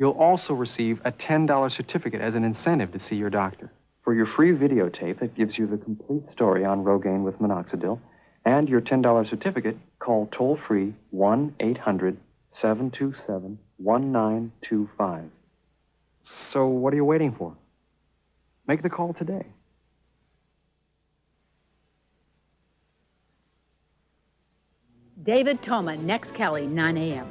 You'll also receive a $10 certificate as an incentive to see your doctor. For your free videotape that gives you the complete story on Rogaine with minoxidil, and your $10 certificate, call toll-free 1-800-727-1925. So what are you waiting for? Make the call today. David Toma, next Kelly, 9 a.m.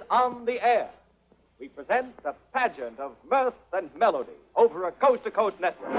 On the air, we present the pageant of mirth and melody over a coast-to-coast network.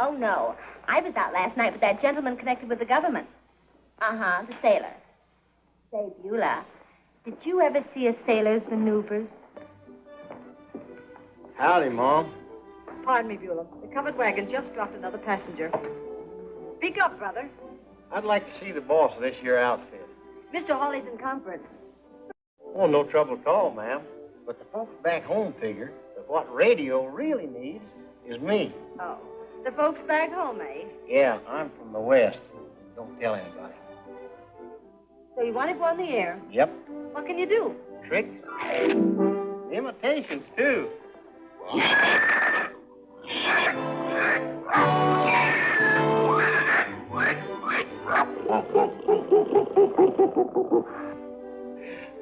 Oh, no. I was out last night with that gentleman connected with the government. Uh-huh, the sailor. Say, Beulah, did you ever see a sailor's maneuvers? Howdy, Mom. Pardon me, Beulah. The covered wagon just dropped another passenger. Speak up, brother. I'd like to see the boss of this here outfit. Mr. Hawley's in conference. Oh, no trouble at all, ma'am. But the folks back home figure that what radio really needs is me. Oh, the folks back home, eh? Yeah, I'm from the West. Don't tell anybody. So you want to go on the air? Yep. What can you do? Tricks. Imitations, too.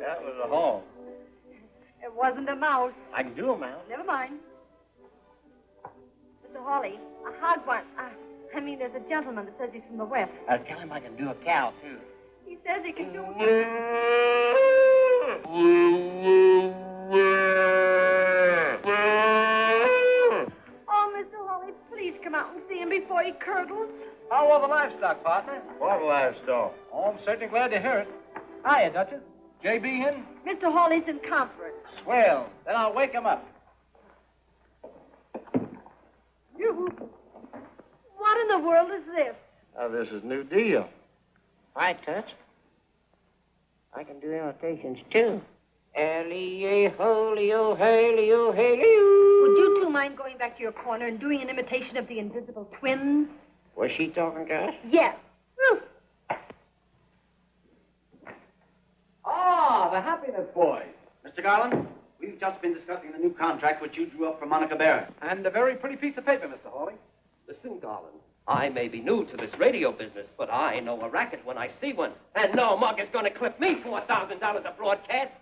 That was a hog. It wasn't a mouse. I can do a mouse. Never mind. Mr. Hawley, a hog wants... there's a gentleman that says he's from the West. I'll tell him I can do a cow, too. He says he can do... Oh, Mr. Hawley, please come out and see him before he curdles. How are the livestock, partner? What livestock? Oh, I'm certainly glad to hear it. Hiya, Duchess. J.B. in? Mr. Hawley's in conference. Swell. Then I'll wake him up. You... What in the world is this? Oh, this is new deal. Hi, Touch. I can do imitations, too. Ellie-o, haley-o, haley-o. Would you two mind going back to your corner and doing an imitation of the Invisible Twins? Was she talking to us? Yes. Ah, the Happiness Boys. Mr. Garland, we've just been discussing the new contract which you drew up for Monica Barrett. And a very pretty piece of paper, Mr. Hawley. Listen, Garland, I may be new to this radio business, but I know a racket when I see one. And no mug is going to clip me $4,000 a broadcast.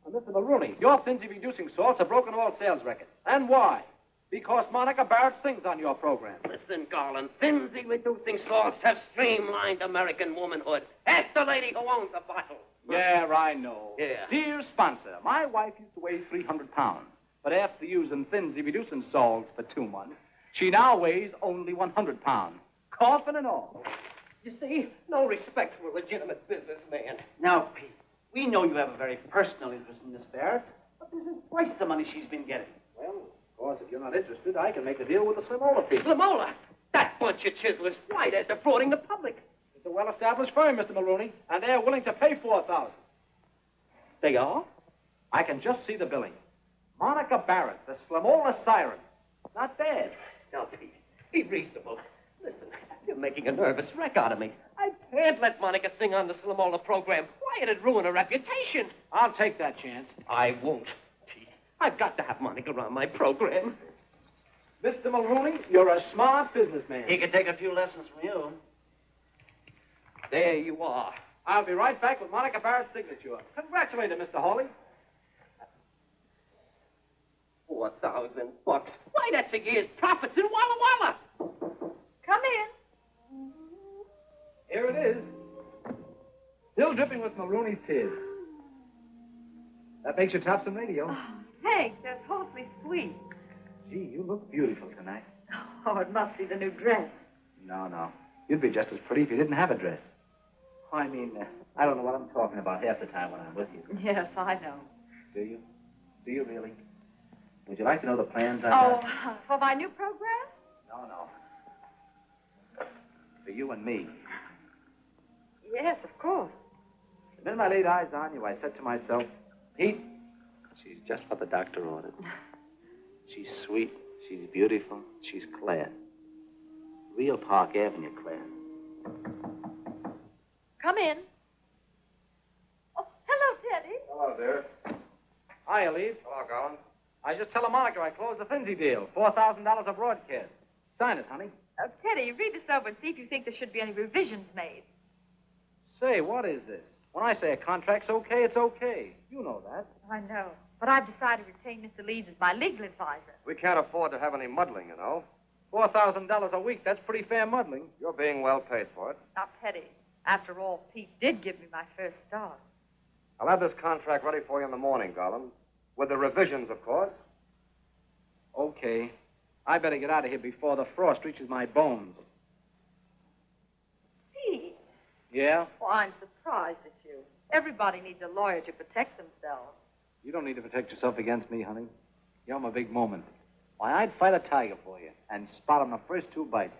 Mr. Maroney, your Thinsy-reducing salts have broken all sales records. And why? Because Monica Barrett sings on your program. Listen, Garland, Thinsy-reducing salts have streamlined American womanhood. Ask the lady who owns the bottle. Yeah, I know. Yeah. Dear sponsor, my wife used to weigh 300 pounds. But after using Thinsy-reducing salts for 2 months, she now weighs only 100 pounds. Coffin and all. You see, no respect for a legitimate businessman. Now, Pete, we know you have a very personal interest in Miss Barrett, but this is twice the money she's been getting. Well, of course, if you're not interested, I can make a deal with the Slimola people. Slimola? That bunch of chiselers, why, they're defrauding the public. It's a well-established firm, Mr. Maroney, and they're willing to pay $4,000. They are? I can just see the billing. Monica Barrett, the Slimola siren. Not bad. Now, Pete, be reasonable. Listen, you're making a nervous wreck out of me. I can't let Monica sing on the Slimola program. Why, it'd ruin her reputation. I'll take that chance. I won't, Pete. I've got to have Monica on my program. Mr. Maroney, you're a smart businessman. He could take a few lessons from you. There you are. I'll be right back with Monica Barrett's signature. Congratulate her, Mr. Hawley. $4,000. Why, that's a year's profits in Walla Walla. Come in. Here it is. Still dripping with Maroney's tears. That makes you top some radio. Oh, thanks. That's awfully sweet. Gee, you look beautiful tonight. Oh, it must be the new dress. No. You'd be just as pretty if you didn't have a dress. Oh, I mean, I don't know what I'm talking about half the time when I'm with you. Yes, I know. Do you? Do you really? Would you like to know the plans I Oh, have? for my new program? No. For you and me. Yes, of course. The minute I laid eyes on you, I said to myself, Pete, she's just what the doctor ordered. She's sweet, she's beautiful, she's class. Real Park Avenue class. Come in. Oh, hello, Teddy. Hello there. Hiya, Leeds. Hello, Garland. I just tell Monica I closed the Finzi deal. $4,000 a broadcast. Sign it, honey. Teddy, read this over and see if you think there should be any revisions made. Say, what is this? When I say a contract's okay, it's okay. You know that. I know. But I've decided to retain Mr. Leeds as my legal advisor. We can't afford to have any muddling, you know. $4,000 a week, that's pretty fair muddling. You're being well paid for it. Now, Teddy, after all, Pete did give me my first start. I'll have this contract ready for you in the morning, Garland. With the revisions, of course. Okay. I better get out of here before the frost reaches my bones. Pete? Yeah? Well, I'm surprised at you. Everybody needs a lawyer to protect themselves. You don't need to protect yourself against me, honey. You're my big moment. Why, I'd fight a tiger for you and spot him the first 2 bites.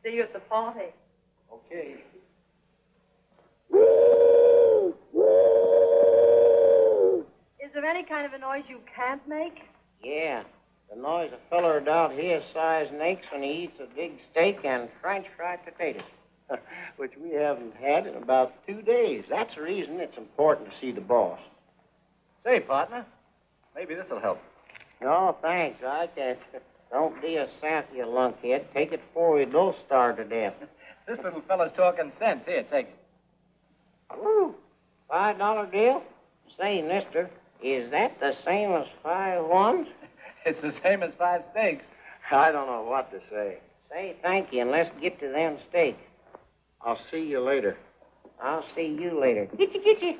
See you at the party. Okay. Is there any kind of a noise you can't make? Yeah. The noise a feller down here size makes when he eats a big steak and French fried potatoes. Which we haven't had in about 2 days. That's the reason it's important to see the boss. Say, partner, maybe this'll help. No, thanks. I can't. Don't be a sassy lunkhead. Take it forward. Don't starve to death. This little fella's talking sense. Here, take it. Woo! $5 deal? Say, mister, is that the same as 5 ones? It's the same as 5 steaks. I don't know what to say. Say thank you and let's get to them steaks. I'll see you later. I'll see you later. Get you.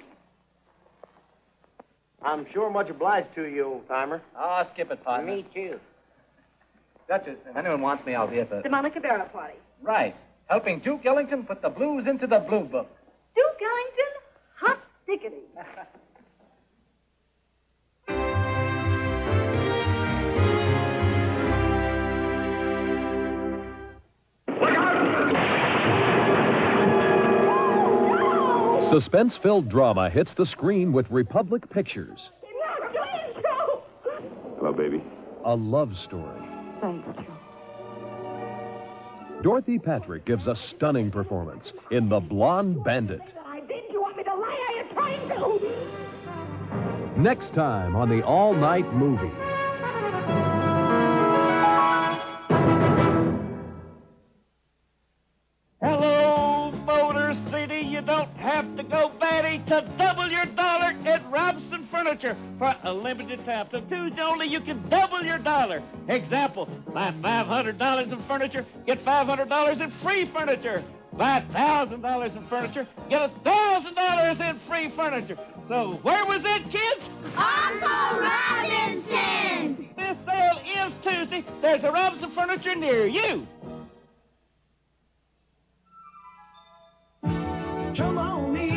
I'm sure much obliged to you, old-timer. Oh, skip it, partner. Me, too. Duchess, if anyone wants me, I'll be at the... The Monica Barrett party. Right. Helping Duke Ellington put the blues into the blue book. Duke Ellington? Hot diggity. Suspense-filled drama hits the screen with Republic Pictures. Hello, baby. A love story. Thanks, Joe. Dorothy Patrick gives a stunning performance in The Blonde Bandit. I did. You want me to lie? Are you trying to? Next time on the All-Night Movie. have to go, Betty, to double your dollar at Robson Furniture. For a limited time, till Tuesday only, you can double your dollar. Example, buy $500 in furniture, get $500 in free furniture. Buy $1,000 in furniture, get $1,000 in free furniture. So where was it, kids? Uncle Robinson! This sale is Tuesday. There's a Robinson Furniture near you. Come on in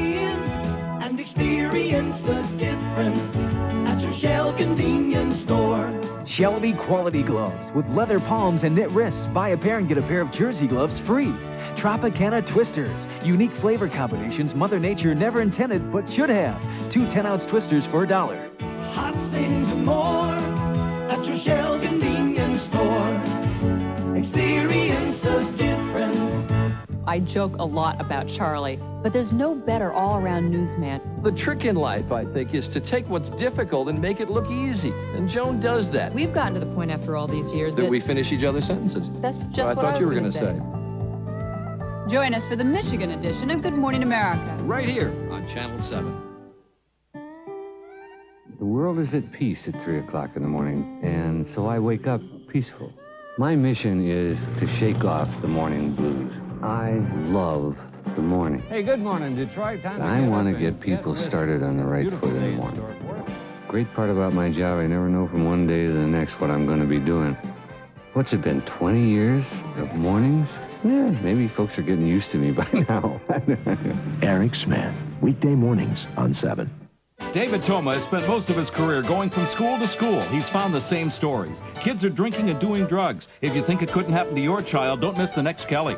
and experience the difference at your Shell convenience store. Shelby quality gloves with leather palms and knit wrists. Buy a pair and get a pair of jersey gloves free. Tropicana Twisters. Unique flavor combinations Mother Nature never intended but should have. 2 10-ounce twisters for $1. Hot things and more at your Shell convenience store. Experience the difference. I joke a lot about Charlie, but there's no better all-around newsman. The trick in life, I think, is to take what's difficult and make it look easy. And Joan does that. We've gotten to the point after all these years that we finish each other's sentences. That's just I what I thought you were going to say. Join us for the Michigan edition of Good Morning America. Right here on Channel 7. The world is at peace at 3 o'clock in the morning, and so I wake up peaceful. My mission is to shake off the morning blues. I love the morning. Hey, good morning, Detroit. I want to get people started on the right foot in the morning. Great part about my job, I never know from one day to the next what I'm going to be doing. What's it been, 20 years of mornings? Yeah, maybe folks are getting used to me by now. Eric's Man, weekday mornings on 7. David Toma has spent most of his career going from school to school. He's found the same stories. Kids are drinking and doing drugs. If you think it couldn't happen to your child, don't miss the next Kelly.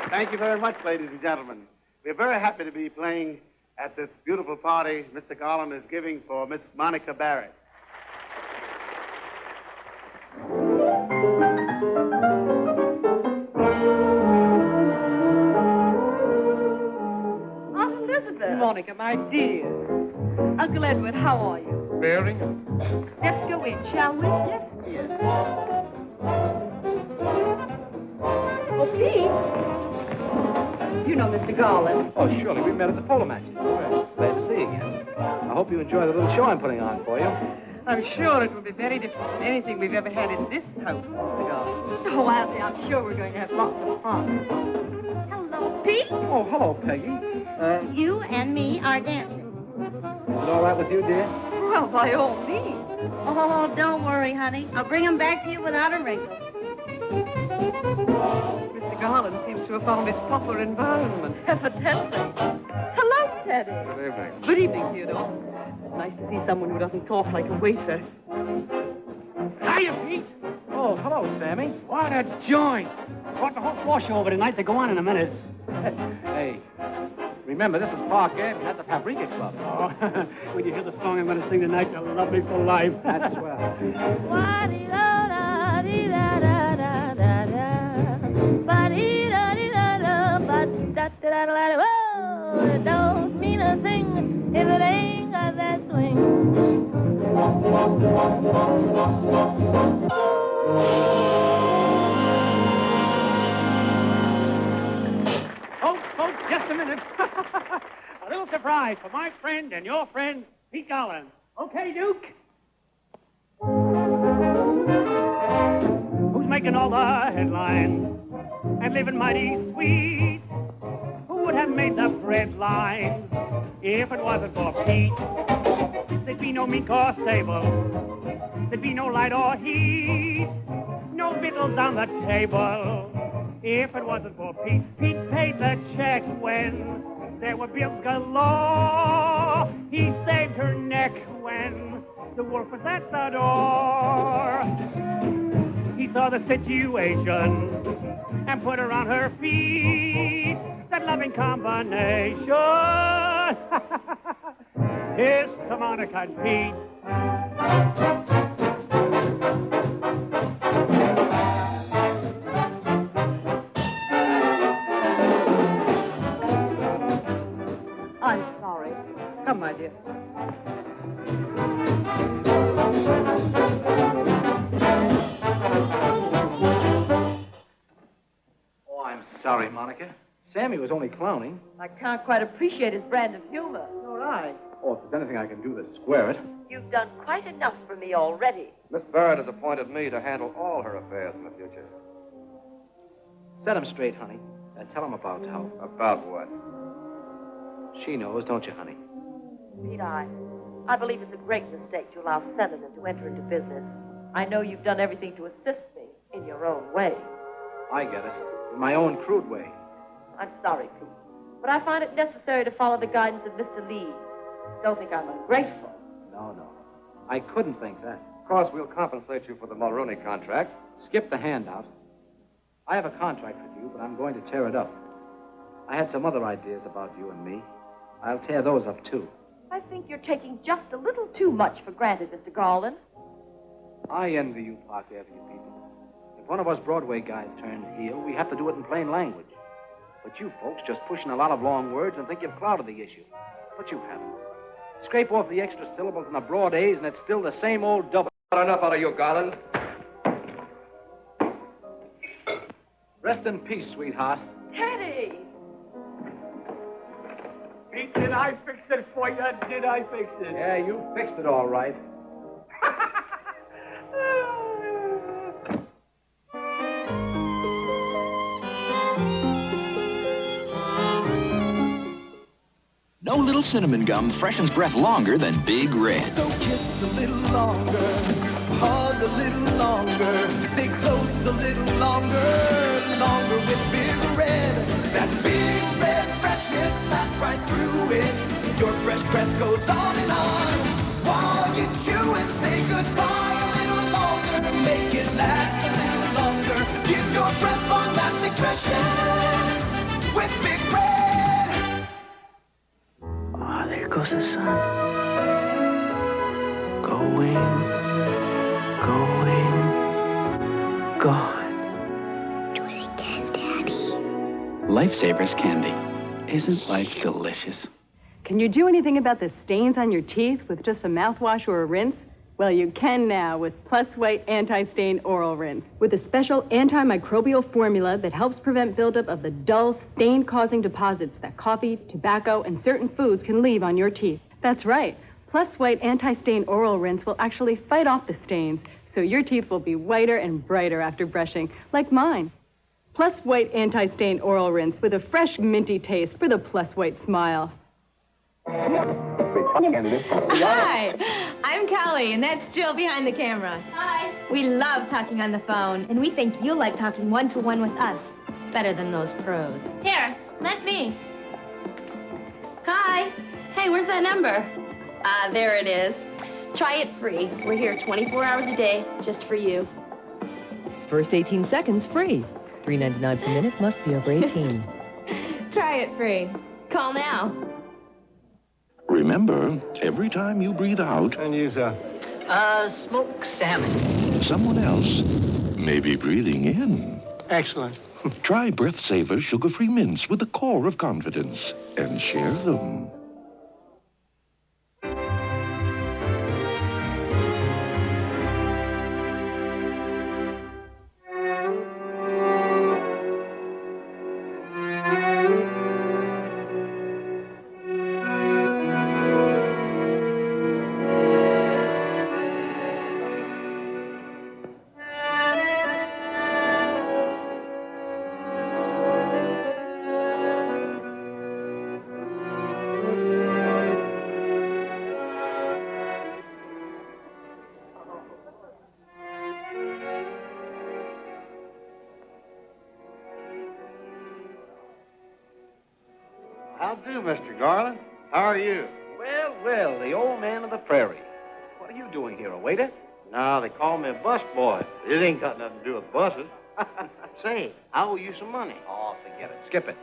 Thank you very much, ladies and gentlemen. We're very happy to be playing at this beautiful party Mr. Garland is giving for Miss Monica Barrett. Aunt Elizabeth. Monica, my dear. Uncle Edward, how are you? Very. Let's go in, shall we? Yes, dear. Oh, Pete. You know Mr. Garland. Oh, surely. We met at the polo matches. Well, glad to see you again. I hope you enjoy the little show I'm putting on for you. I'm sure it will be very different from anything we've ever had in this house, Mr. Garland. Oh, Auntie, I'm sure we're going to have lots of fun. Hello, Hello, Pete. Oh, hello, Peggy. You and me are dancing. Is it all right with you, dear? Well, by all means. Oh, don't worry, honey. I'll bring him back to you without a wrinkle. Mr. Garland seems to have found his proper environment. Evidently. Hello, Teddy. Good evening. Good evening, Theodore. It's nice to see someone who doesn't talk like a waiter. Hiya, Pete. Oh, hello, Sammy. What a joint. Brought the whole floor show over tonight. They go on in a minute. Hey, remember, this is Park Avenue, not the Paprika Club. Oh, when you hear the song I'm going to sing tonight, you'll love me for life. That's swell. It don't mean a thing if it ain't got that swing. Folks, just a minute. A little surprise for my friend and your friend, Pete Garland. Okay, Duke? Who's making all the headlines and living mighty sweet? Who would have made the bread lines if it wasn't for Pete? There'd be no mink or sable. There'd be no light or heat. No victuals on the table if it wasn't for Pete. Pete paid the check when there were bills galore. He saved her neck when the wolf was at the door. He saw the situation and put her on her feet. That loving combination is to Monica and Pete. I'm sorry. Come, my dear. Oh, I'm sorry, Monica. Sammy was only clowning. I can't quite appreciate his brand of humor. Nor I. Oh, if there's anything I can do to square it. You've done quite enough for me already. Miss Barrett has appointed me to handle all her affairs in the future. Set him straight, honey. And tell him about how. About what? She knows, don't you, honey? Pete, I believe it's a great mistake to allow sentiment to enter into business. I know you've done everything to assist me in your own way. I get it. In my own crude way. I'm sorry, Pete, but I find it necessary to follow the guidance of Mr. Leeds. Don't think I'm ungrateful. No. I couldn't think that. Of course, we'll compensate you for the Mulrooney contract. Skip the handout. I have a contract with you, but I'm going to tear it up. I had some other ideas about you and me. I'll tear those up, too. I think you're taking just a little too much for granted, Mr. Garland. I envy you, Park Avenue people. If one of us Broadway guys turns heel, we have to do it in plain language. But you folks just pushing a lot of long words and think you've clouded the issue. But you haven't. Scrape off the extra syllables and the broad A's, and it's still the same old double. Not enough out of you, Garland. Rest in peace, sweetheart. Teddy! Pete, did I fix it for you? Did I fix it? Yeah, you fixed it all right. No little cinnamon gum freshens breath longer than Big Red. So kiss a little longer, hug a little longer, stay close a little longer with Big Red. That Big Red freshness lasts right through it. Your fresh breath goes on and on. While you chew and say goodbye a little longer, make it last a little longer. Give your breath long-lasting freshness with Big Red. Ah, there goes the sun. Going, gone. Do it again, Daddy. Lifesavers candy. Isn't life delicious? Can you do anything about the stains on your teeth with just a mouthwash or a rinse? Well, you can now with Plus White Anti-Stain Oral Rinse. With a special antimicrobial formula that helps prevent buildup of the dull, stain-causing deposits that coffee, tobacco, and certain foods can leave on your teeth. That's right. Plus White Anti-Stain Oral Rinse will actually fight off the stains, so your teeth will be whiter and brighter after brushing, like mine. Plus White Anti-Stain Oral Rinse with a fresh, minty taste for the Plus White smile. Hi, I'm Callie, and that's Jill behind the camera. Hi. We love talking on the phone, and we think you'll like talking one-to-one with us better than those pros. Here, let me. Hi. Hey, where's that number? There it is. Try it free. We're here 24 hours a day, just for you. First 18 seconds free. $3.99 per minute, must be over 18. Try it free. Call now. Remember, every time you breathe out... And use smoked salmon. Someone else may be breathing in. Excellent. Try Breath Saver sugar-free mints with the core of confidence and share them. How do, Mr. Garland? How are you? Well, the old man of the prairie. What are you doing here, a waiter? No, they call me a bus boy. It ain't got nothing to do with buses. Say, I owe you some money. Oh, forget it. Skip it.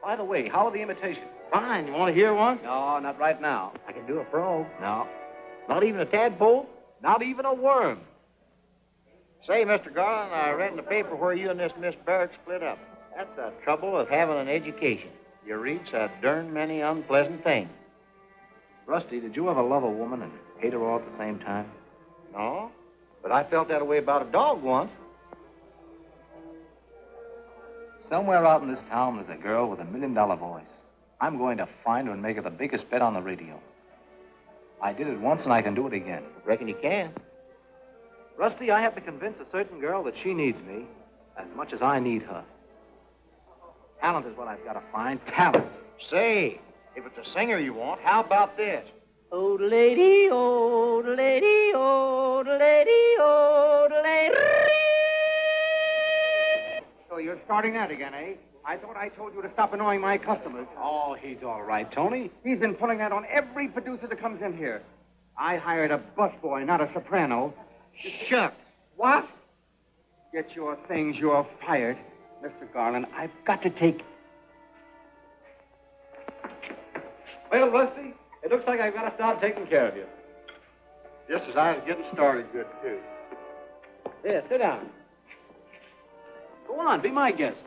By the way, how are the imitations? Fine. You want to hear one? No, not right now. I can do a frog. No. Not even a tadpole? Not even a worm. Say, Mr. Garland, I read in the paper where you and this Miss Barrett split up. That's the trouble of having an education. You read so darn many unpleasant things. Rusty, did you ever love a woman and hate her all at the same time? No, but I felt that way about a dog once. Somewhere out in this town, there's a girl with $1 million voice. I'm going to find her and make her the biggest bet on the radio. I did it once, and I can do it again. Reckon you can. Rusty, I have to convince a certain girl that she needs me as much as I need her. Talent is what I've got to find. Talent. Say, if it's a singer you want, how about this? Old lady, old lady, old lady, old lady. So you're starting that again, eh? I thought I told you to stop annoying my customers. Oh, he's all right, Tony. He's been pulling that on every producer that comes in here. I hired a busboy, not a soprano. Shucks. What? Get your things, you're fired. Mr. Garland, I've got to take... Well, Rusty, it looks like I've got to start taking care of you. Just as I was getting started good, too. Here, sit down. Go on, be my guest.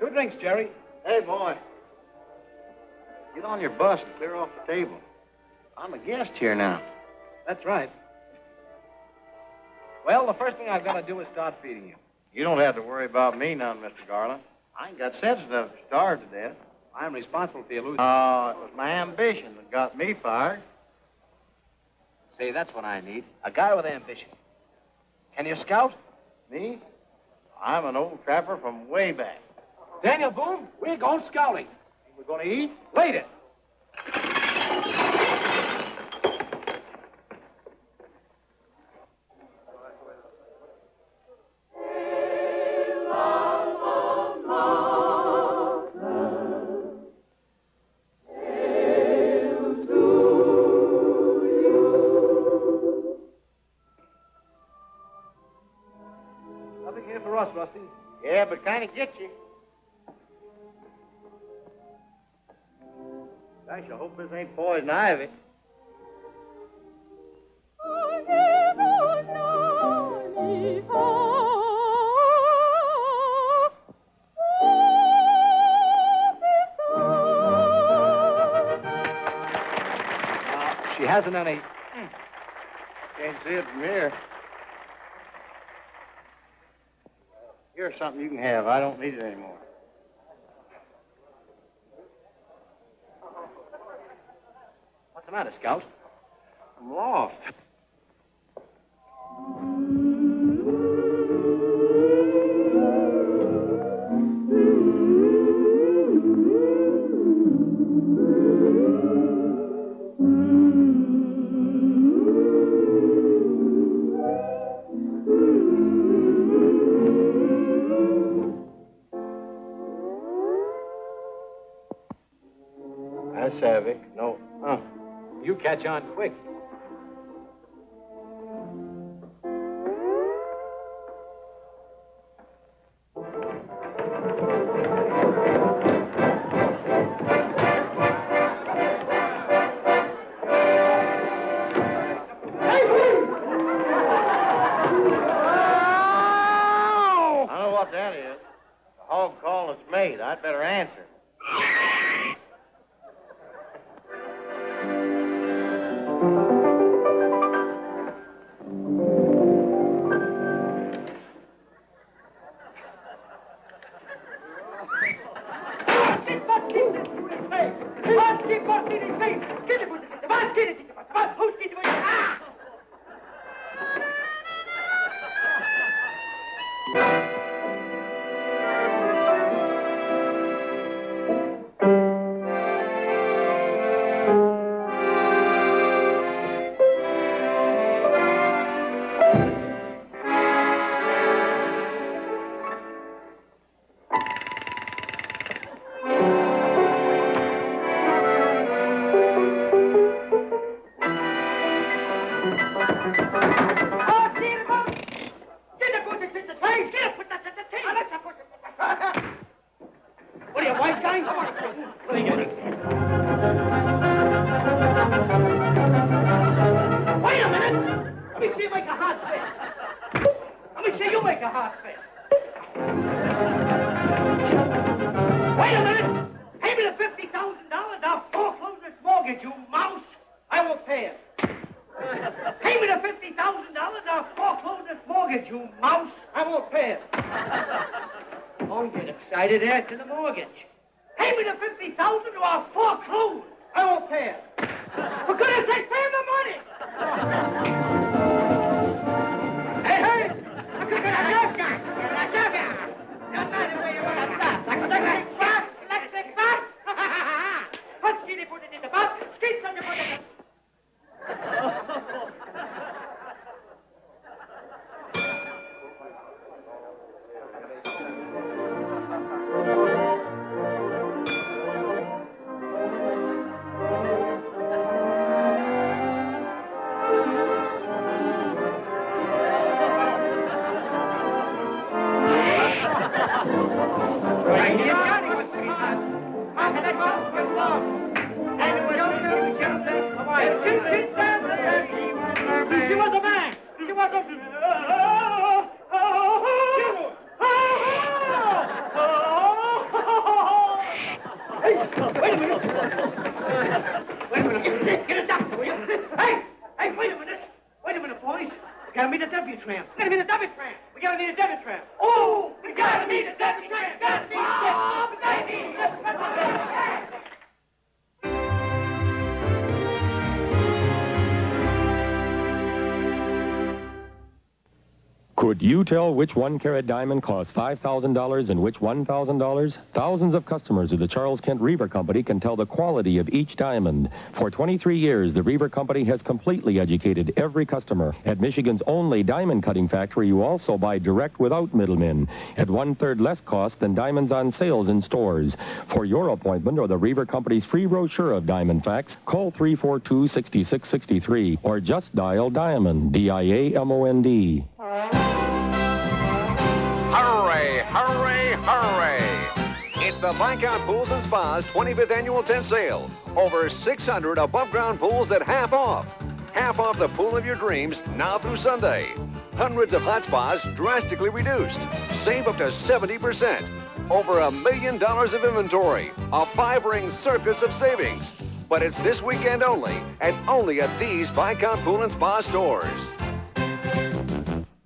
2 drinks, Jerry. Hey, boy. Get on your bus and clear off the table. I'm a guest here now. That's right. Well, the first thing I've got to do is start feeding you. You don't have to worry about me none, Mr. Garland. I ain't got sense enough to starve to death. I'm responsible for your losing. Oh, it was my ambition that got me fired. See, that's what I need. A guy with ambition. Can you scout? Me? I'm an old trapper from way back. Daniel Boone, we're going scouting. We're going to eat? Later. Nothing here for us, Rusty. Yeah, but kind of get you. Gosh, I hope this ain't poison ivy. She hasn't any. Can't see it from here. Here's something you can have. I don't need it anymore. What's the matter, Scout? I'm lost. I savvy. No. You catch on quick. I know what that is. The hog call is made. I'd better answer. That's in the mortgage. Pay me the $50,000 or I'll foreclose. I won't pay it. For goodness sake, pay the money. Hey, hey! Could you tell which 1-carat diamond costs $5,000 and which $1,000? Thousands of customers of the Charles Kent Reaver Company can tell the quality of each diamond. For 23 years, the Reaver Company has completely educated every customer. At Michigan's only diamond cutting factory, you also buy direct without middlemen at 1/3 less cost than diamonds on sales in stores. For your appointment or the Reaver Company's free brochure of diamond facts, call 342-6663 or just dial Diamond, D-I-A-M-O-N-D. Hooray, hooray, hooray! It's the Viscount Pools and Spas 25th Annual Tent Sale. Over 600 above-ground pools at half off. Half off the pool of your dreams now through Sunday. Hundreds of hot spas drastically reduced. Save up to 70%. Over $1 million of inventory. A 5-ring circus of savings. But it's this weekend only, and only at these Viscount Pool and Spa stores.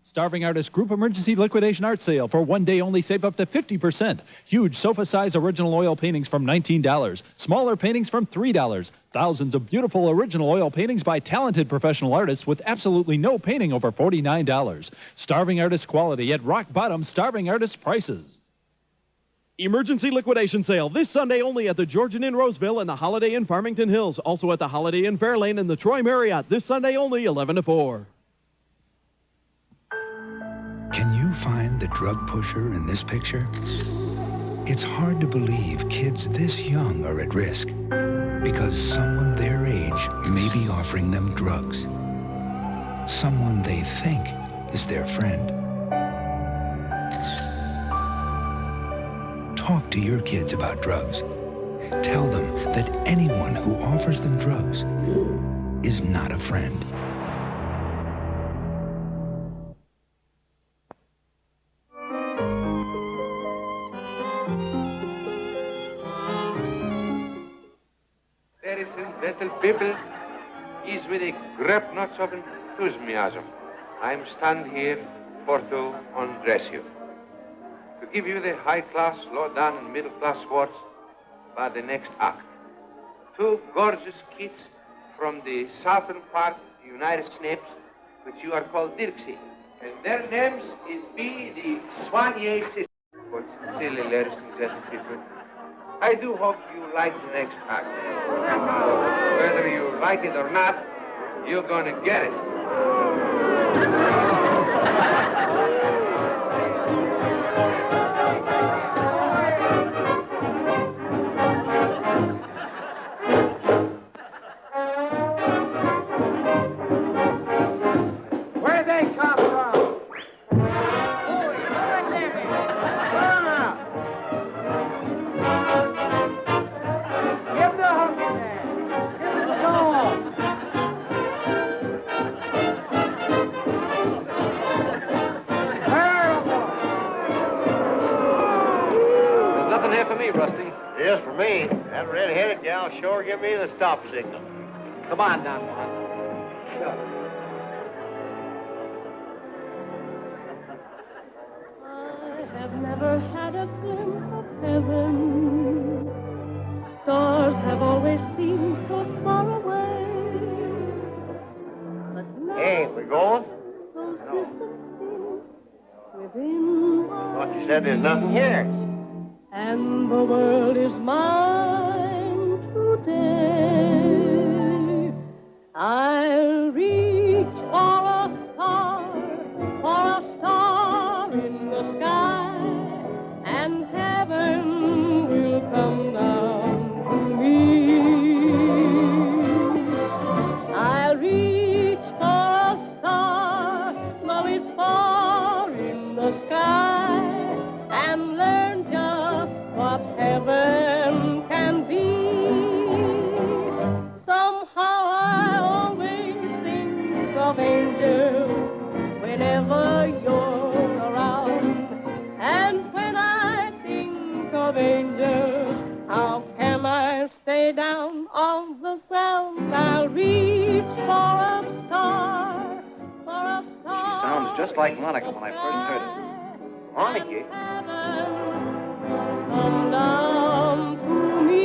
Starving Artist Group Emergency Liquidation Art Sale. For one day only, save up to 50%. Huge sofa-size original oil paintings from $19. Smaller paintings from $3. Thousands of beautiful original oil paintings by talented professional artists with absolutely no painting over $49. Starving Artist quality at rock-bottom Starving Artist prices. Emergency liquidation sale this Sunday only at the Georgian Inn Roseville and the Holiday Inn Farmington Hills. Also at the Holiday Inn Fairlane and the Troy Marriott this Sunday only, 11 to 4. Can you find the drug pusher in this picture? It's hard to believe kids this young are at risk. because someone their age may be offering them drugs. Someone they think is their friend. Talk to your kids about drugs. Tell them that anyone who offers them drugs is not a friend. Ladies and gentle people, is with a great knots of enthusiasm. I'm stand here for to undress you. To give you the high-class, low-down, and middle-class words about the next act. Two gorgeous kids from the southern part of the United States, which you are called Dirksey. And their names is be the Soigné sisters. But silly, ladies and gentle people, I do hope you like the next act. Whether you like it or not, you're gonna get it. Where they come from? Give the hook in there. Give it the dog. There's nothing here for me, Rusty. Yes, for me. That red-headed gal sure give me the stop signal. Come on, Don Juan. I have never had a glimpse of heaven. Stars have always seemed so far away. But now Hey, we going? those distant things within Thought you said there's nothing here. and the world is mine today. I'll reach for a star in the sky, and heaven will come down to me. I'll reach for a star, though it's far in the sky, and learn just what heaven can be. Somehow I always think of angels whenever you're around. And when I think of angels, how can I stay down on the ground? I'll reach for a star, for a star. She sounds just like Monica when I first heard it. Monica? Come down to me.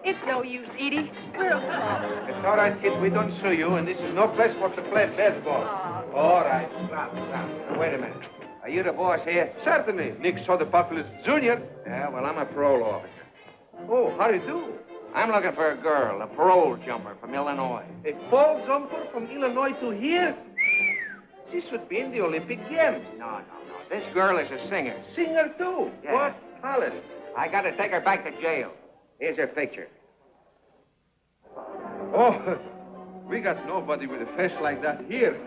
It's no use, Edie. We're alone. It's all right, kids. We don't sue you, and this is no place for to play baseball. All right, stop. Wait a minute. Are you the boss here? Certainly. Nick Sodopoulos Jr. Yeah, well, I'm a parole officer. Oh, how do you do? I'm looking for a girl, a parole jumper from Illinois. A parole jumper from Illinois to here? She should be in the Olympic Games. No. This girl is a singer. Singer, too? Yeah. What talent? I got to take her back to jail. Here's her picture. Oh, we got nobody with a face like that here.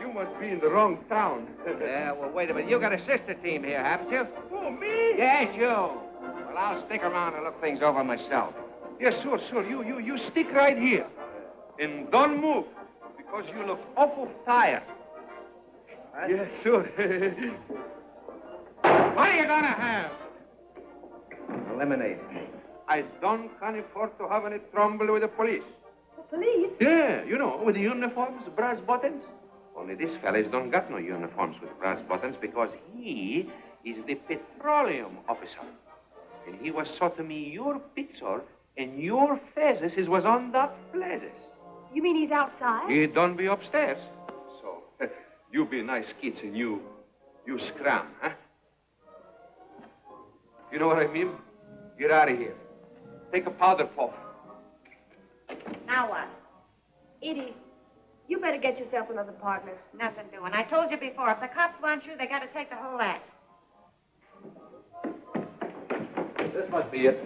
You must be in the wrong town. Yeah, well, wait a minute. You got a sister team here, haven't you? Oh, me? Yes, you. Well, I'll stick around and look things over myself. Yes, sure. You stick right here. And don't move, because you look awful tired. Yes, sure. What are you gonna have? Lemonade. I don't can afford to have any trouble with the police. The police? Yeah, you know, with the uniforms, brass buttons. Only this fella's don't got no uniforms with brass buttons because he is the petroleum officer. And he was so to me your picture and your faces was on the places. You mean he's outside? He don't be upstairs. So, you be nice kids and you scram, huh? You know what I mean? Get out of here. Take a powder puff. Now what? Edie, You better get yourself another partner. Nothing doing. I told you before, if the cops want you, they got to take the whole act. This must be it.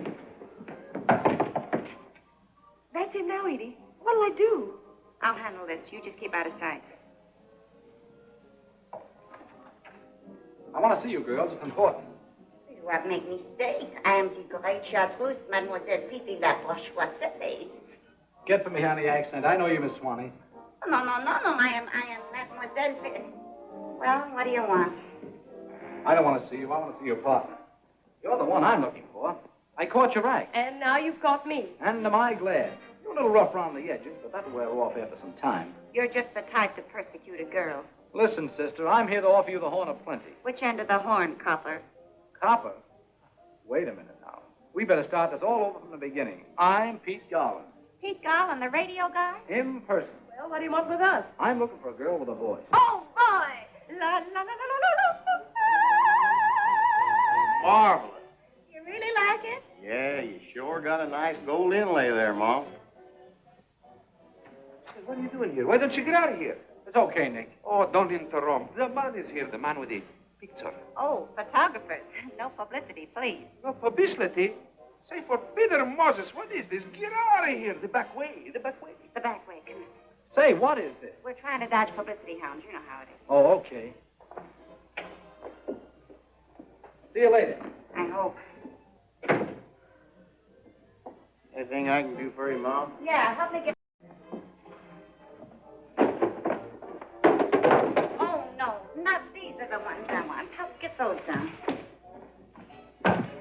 That's it now, Edie. What'll I do? I'll handle this. You just keep out of sight. I want to see you, girls. It's important. You won't make me stay. I am the great chartreuse, Mademoiselle Pete la Franchroise. Get for me, honey, accent. I know you, Miss Swanee. No. I am Mademoiselle Pete. Well, what do you want? I don't want to see you. I want to see your partner. You're the one I'm looking for. I caught your act. And now you've caught me. And am I glad. You're a little rough around the edges, but that'll wear off after some time. You're just the type to persecute a girl. Listen, sister, I'm here to offer you the horn of plenty. Which end of the horn, copper? Copper? Wait a minute now. We better start this all over from the beginning. I'm Pete Garland. Pete Garland, the radio guy? In person. Well, what do you want with us? I'm looking for a girl with a voice. Oh, boy! La, la, la, la, la, la, Marvelous. You really like it? Yeah, you sure got a nice gold inlay there, Ma. What are you doing here? Why don't you get out of here? It's okay, Nick. Oh, don't interrupt. The man is here, the man with the picture. Oh, photographers. No publicity, please. No publicity? Say, forbidden Moses, what is this? Get out of here. The back way, the back way. The back way, come in. Say, what is this? We're trying to dodge publicity hounds. You know how it is. Oh, okay. See you later. I hope. Anything I can do for you, Mom? Yeah, help me get... Oh, no. Not these are the ones I want. Help get those down.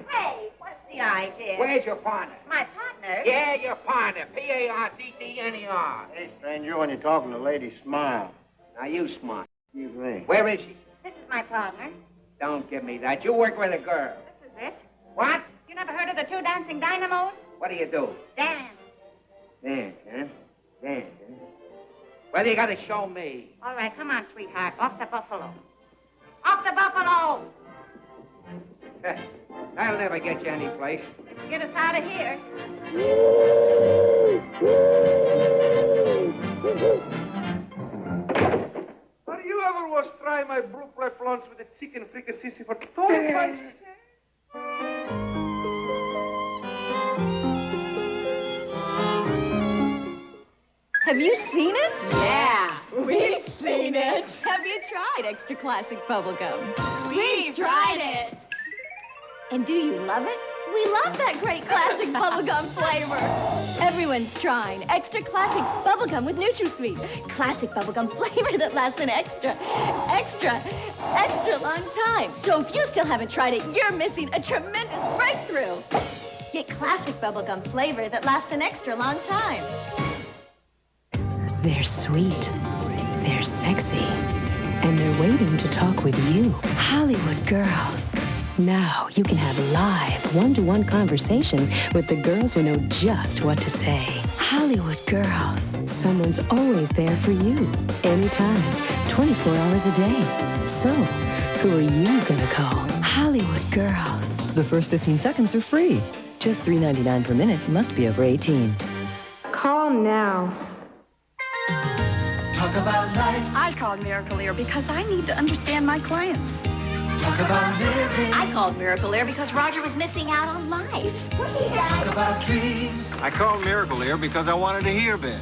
Hey, what's the idea? Where's your partner? My partner? Yeah, your partner. P-A-R-D-D-N-E-R. Hey, stranger, when you're talking to ladies, smile. Now, you smile. Excuse me. Where is she? This is my partner. Don't give me that. You work with a girl. This is it. What? You never heard of the two dancing dynamos? What do you do? Dance. Dance, huh? Dance, huh? Well, you gotta show me. All right, come on, sweetheart. Off the buffalo. Off the buffalo! That'll never get you any place. Get us out of here. Have you ever was try my brook lunch with a chicken fricassee for 25 cents? Have you seen it? Yeah, we've seen it. Have you tried extra classic bubblegum? We've tried it. And do you love it? We love that great classic bubblegum flavor. Everyone's trying extra classic bubblegum with NutraSweet. Classic bubblegum flavor that lasts an extra long time. So if you still haven't tried it, you're missing a tremendous breakthrough. Get classic bubblegum flavor that lasts an extra long time. They're sweet, they're sexy, and they're waiting to talk with you. Hollywood girls. Now you can have live, one-to-one conversation with the girls who know just what to say. Hollywood girls. Someone's always there for you, anytime, 24 hours a day. So, who are you gonna call? Hollywood girls. The first 15 seconds are free. Just $3.99 per minute. Must be over 18. Call now. Talk about life. I called Miracle Ear because I need to understand my clients. Talk about living. I called Miracle Ear because Roger was missing out on life. Talk about dreams. I called Miracle Ear because I wanted to hear better.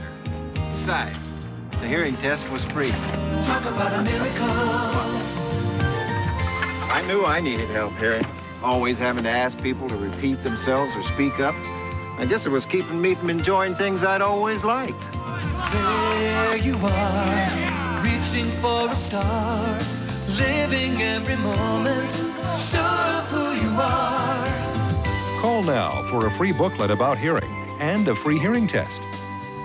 Besides, the hearing test was free. Talk about a miracle. I knew I needed help hearing. Always having to ask people to repeat themselves or speak up. I guess it was keeping me from enjoying things I'd always liked. There you are, reaching for a star, living every moment, sure of who you are. Call now for a free booklet about hearing and a free hearing test.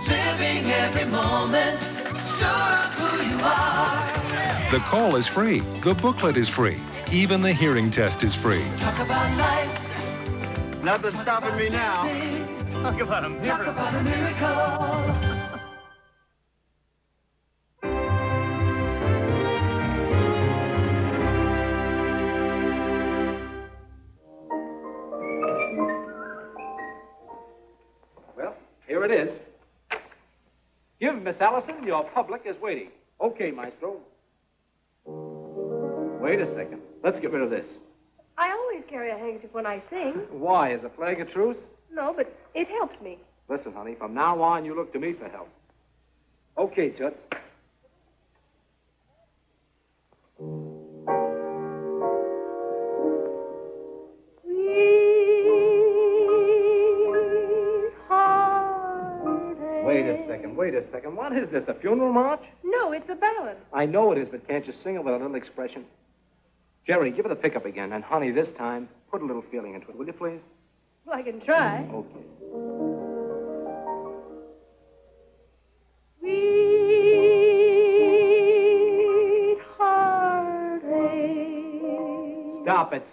Living every moment, sure of who you are. The call is free. The booklet is free. Even the hearing test is free. Talk about life. Nothing's stopping me now. Talk about a miracle. Talk about a miracle. Well, here it is. Give time, Miss Allison. Your public is waiting. Okay, Maestro. Wait a second. Let's get rid of this. I always carry a handkerchief when I sing. Why? Is a flag a truce? No, but it helps me. Listen, honey, from now on, you look to me for help. Okay, Toots. Wait a second. What is this, a funeral march? No, it's a ballad. I know it is, but can't you sing it with a little expression? Jerry, give it a pickup again. And, honey, this time, put a little feeling into it, will you, please? Well, I can try. Okay.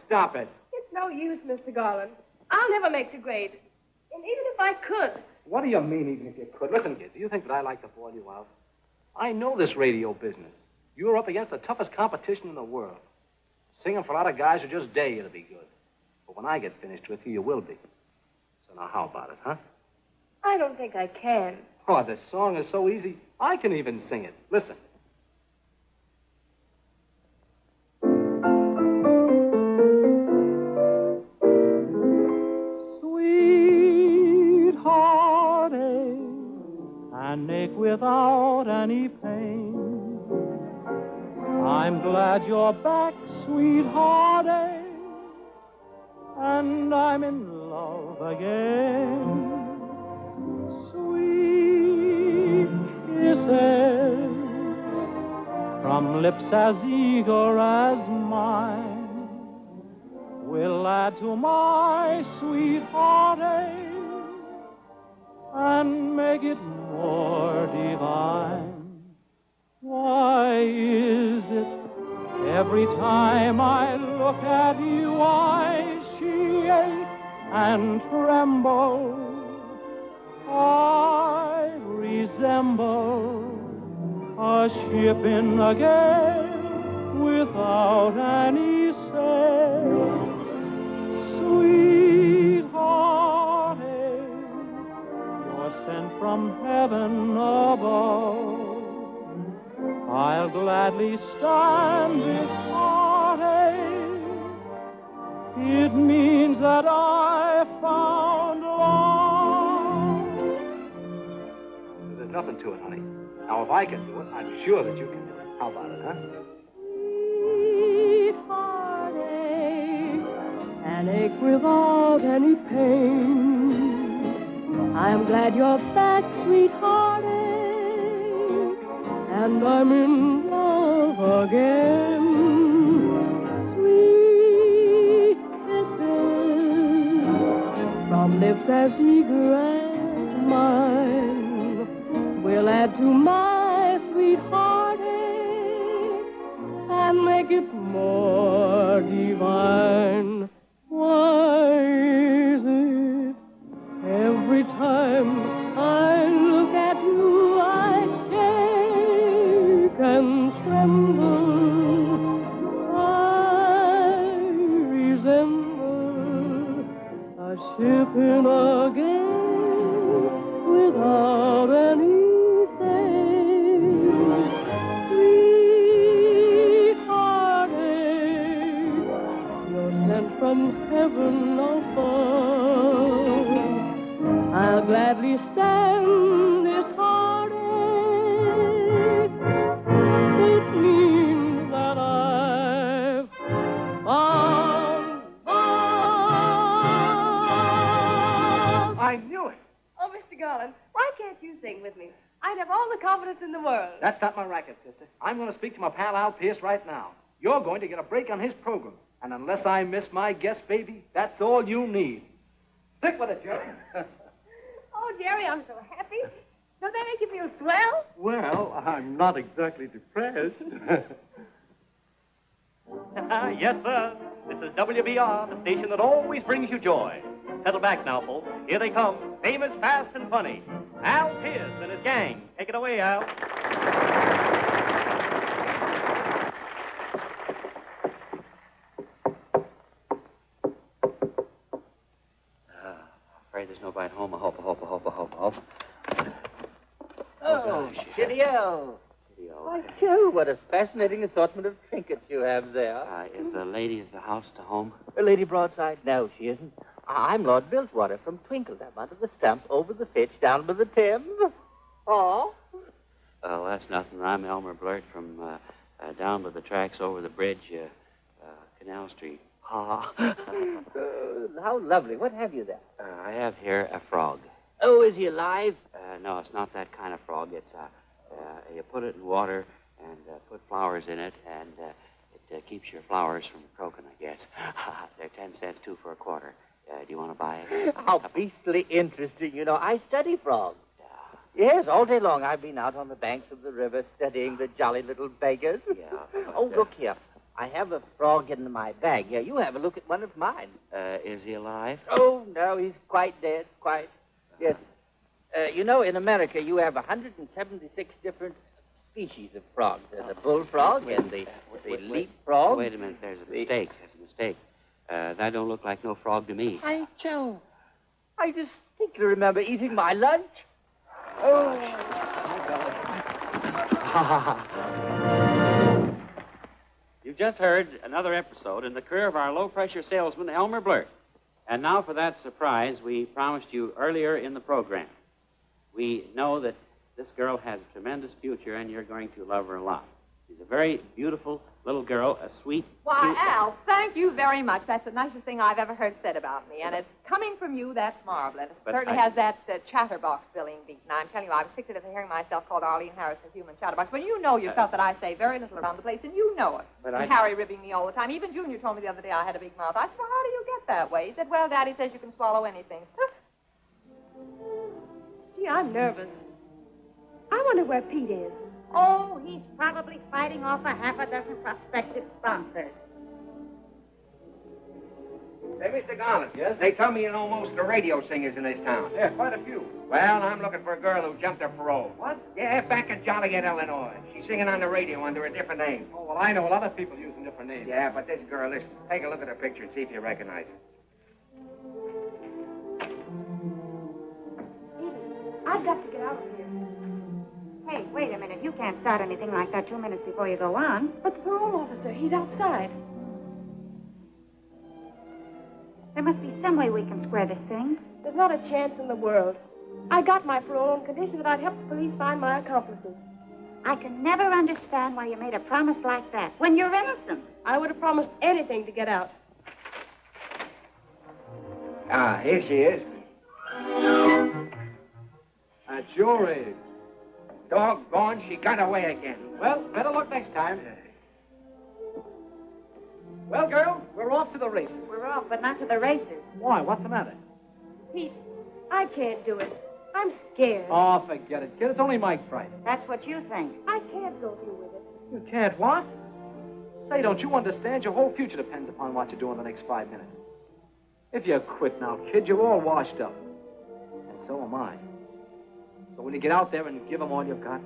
Stop it. It's no use, Mr. Garland. I'll never make the grade. And even if I could. What do you mean, even if you could? Listen, kid, do you think that I like to boil you out? I know this radio business. You're up against the toughest competition in the world. Singing for a lot of guys who just dare you to be good. But when I get finished with you, you will be. So now how about it, huh? I don't think I can. Oh, this song is so easy, I can even sing it. Listen. And ache without any pain. I'm glad you're back, sweethearted, and I'm in love again. Sweet kisses from lips as eager as mine will add to my sweethearted and make it more divine. Why is it every time I look at you I shake and tremble? I resemble a ship in a gale without any sail. Sweethearted, you're sent from heaven above. I'll gladly stand this heartache. It means that I found love. There's nothing to it, honey. Now, if I can do it, I'm sure that you can do it. How about it, huh? Sweethearted, an ache without any pain. I'm glad you're back, sweethearted, and I'm in love again. Sweet kisses from lips as eager as mine will add to my sweethearted and make it more divine. Why is it every time I look at you I shake and tremble? I resemble a ship in a gale without any sail. Sweethearted, you're sent from heaven above. I'll gladly stand this heartache. It means that I've found love. I knew it. Oh, Mr. Garland, why can't you sing with me? I'd have all the confidence in the world. That's not my racket, sister. I'm going to speak to my pal Al Pierce right now. You're going to get a break on his program. And unless I miss my guest, baby, that's all you need. Stick with it, Jerry. Oh, Jerry, I'm so happy. Don't that make you feel swell? Well, I'm not exactly depressed. Yes, sir. This is WBR, the station that always brings you joy. Settle back now, folks. Here they come. Famous, fast, and funny. Al Pierce and his gang. Take it away, Al. Afraid there's nobody at home. I hope. Oh, Oh, Shitty-o. Why, Joe, what a fascinating assortment of trinkets you have there. Is the lady of the house to home? Lady Broadside? No, she isn't. I'm Lord Bilgewater from Twinkledom, under the stump, over the Fitch, down by the Thames. Oh? Oh, that's nothing. I'm Elmer Blurt from down by the tracks over the bridge, Canal Street. Ah. How lovely. What have you there? I have here a frog. Oh, is he alive? No, it's not that kind of frog. It's you put it in water and put flowers in it, and it keeps your flowers from croaking, I guess. They're 10 cents, 2 for a quarter. Do you want to buy it? How beastly interesting. You know, I study frogs. Yes, all day long I've been out on the banks of the river studying the jolly little beggars. Yeah. Oh, look here. I have a frog in my bag. Here, you have a look at one of mine. Is he alive? Oh, no, he's quite dead, quite. Yes. You know, in America, you have 176 different species of frogs. There's a bullfrog and the leap frog. Wait a minute. There's a mistake. That don't look like no frog to me. Hi, Joe. I distinctly remember eating my lunch. Oh, You've just heard another episode in the career of our low-pressure salesman, Elmer Blurt. And now for that surprise we promised you earlier in the program. We know that this girl has a tremendous future, and you're going to love her a lot. She's a very beautiful little girl, a sweet... Why, cute... Al, thank you very much. That's the nicest thing I've ever heard said about me. And it's coming from you, that's marvelous. It But certainly I- has that chatterbox feeling beat. And I'm telling you, I was sick to death of hearing myself called Arlene Harris, a human chatterbox. But you know yourself that I say very little around the place, and you know it. But And I- Harry ribbing me all the time. Even Junior told me the other day I had a big mouth. I said, well, how do you get that way? He said, well, Daddy says you can swallow anything. Gee, I'm nervous. I wonder where Pete is. Oh, he's probably fighting off a half a dozen prospective sponsors. Hey, Mr. Garland. Yes? They tell me you know most of the radio singers in this town. Yeah, quite a few. Well, I'm looking for a girl who jumped her parole. What? Yeah, back in Joliet, Illinois. She's singing on the radio under a different name. Oh, well, I know a lot of people using different names. Yeah, but this girl, listen, take a look at her picture and see if you recognize her. I've got to get out of here. Hey, wait a minute. You can't start anything like that 2 minutes before you go on. But the parole officer, he's outside. There must be some way we can square this thing. There's not a chance in the world. I got my parole on condition that I'd help the police find my accomplices. I can never understand why you made a promise like that when you're innocent. I would have promised anything to get out. Ah, here she is. At your age. Doggone, she got away again. Well, better luck next time. Well, girls, we're off to the races. We're off, but not to the races. Why? What's the matter? Pete, I can't do it. I'm scared. Oh, forget it, kid. It's only Mike Friday. That's what you think. I can't go through with it. You can't what? Say, don't you understand? Your whole future depends upon what you do in the next 5 minutes. If you quit now, kid, you're all washed up. And so am I. So will you get out there and give them all you've got?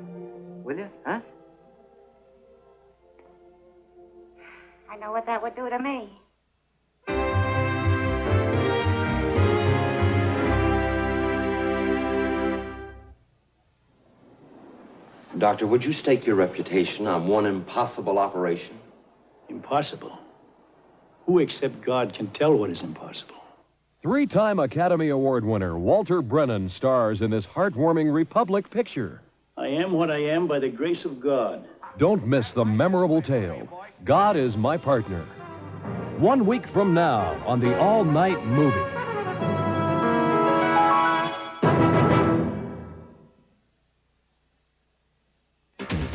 Will you? Huh? I know what that would do to me. Doctor, would you stake your reputation on one impossible operation? Impossible? Who except God can tell what is impossible? Three-time Academy Award winner Walter Brennan stars in this heartwarming Republic picture. I am what I am by the grace of God. Don't miss the memorable tale, God is My Partner. 1 week from now on the all-night movie.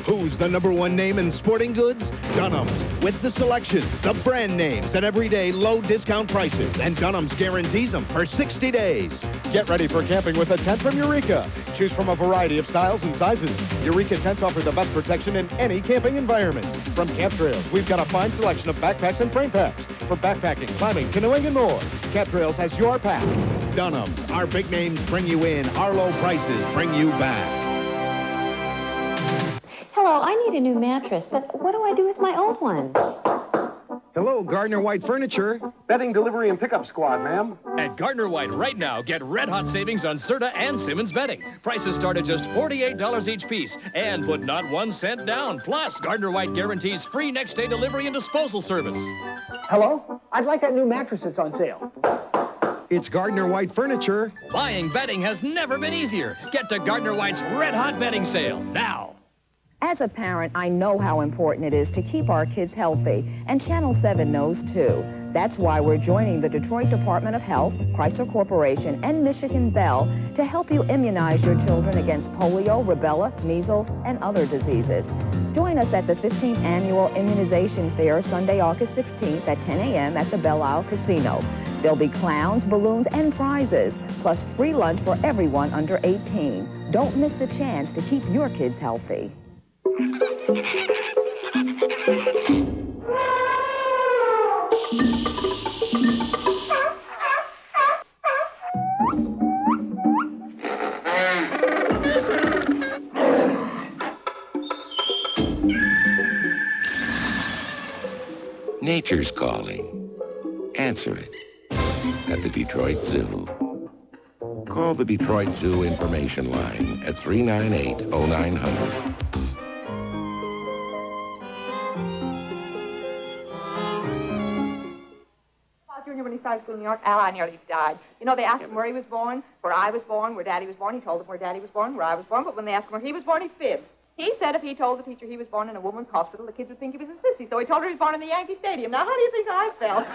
Who's the #1 name in sporting goods? Dunham's. With the selection, the brand names at everyday low discount prices. And Dunham's guarantees them for 60 days. Get ready for camping with a tent from Eureka. Choose from a variety of styles and sizes. Eureka tents offer the best protection in any camping environment. From Camp Trails, we've got a fine selection of backpacks and frame packs. For backpacking, climbing, canoeing, and more. Camp Trails has your pack. Dunham's. Our big names bring you in. Our low prices bring you back. Hello, I need a new mattress, but what do I do with my old one? Hello, Gardner White Furniture. Bedding delivery and pickup squad, ma'am. At Gardner White right now, get red-hot savings on Serta and Simmons bedding. Prices start at just $48 each piece. And put not 1 cent down. Plus, Gardner White guarantees free next-day delivery and disposal service. Hello? I'd like that new mattress that's on sale. It's Gardner White Furniture. Buying bedding has never been easier. Get to Gardner White's red-hot bedding sale now. As a parent, I know how important it is to keep our kids healthy, and Channel 7 knows too. That's why we're joining the Detroit Department of Health, Chrysler Corporation, and Michigan Bell to help you immunize your children against polio, rubella, measles, and other diseases. Join us at the 15th Annual Immunization Fair Sunday, August 16th at 10 a.m. at the Belle Isle Casino. There'll be clowns, balloons, and prizes, plus free lunch for everyone under 18. Don't miss the chance to keep your kids healthy. Nature's calling. Answer it. At the Detroit Zoo. Call the Detroit Zoo information line at 398-0900. Junior, when he started school in New York, I nearly died. You know, they asked him where he was born, where I was born, where Daddy was born. He told them where Daddy was born, where I was born. But when they asked him where he was born, he fibbed. He said if he told the teacher he was born in a woman's hospital, the kids would think he was a sissy. So he told her he was born in the Yankee Stadium. Now, how do you think I felt?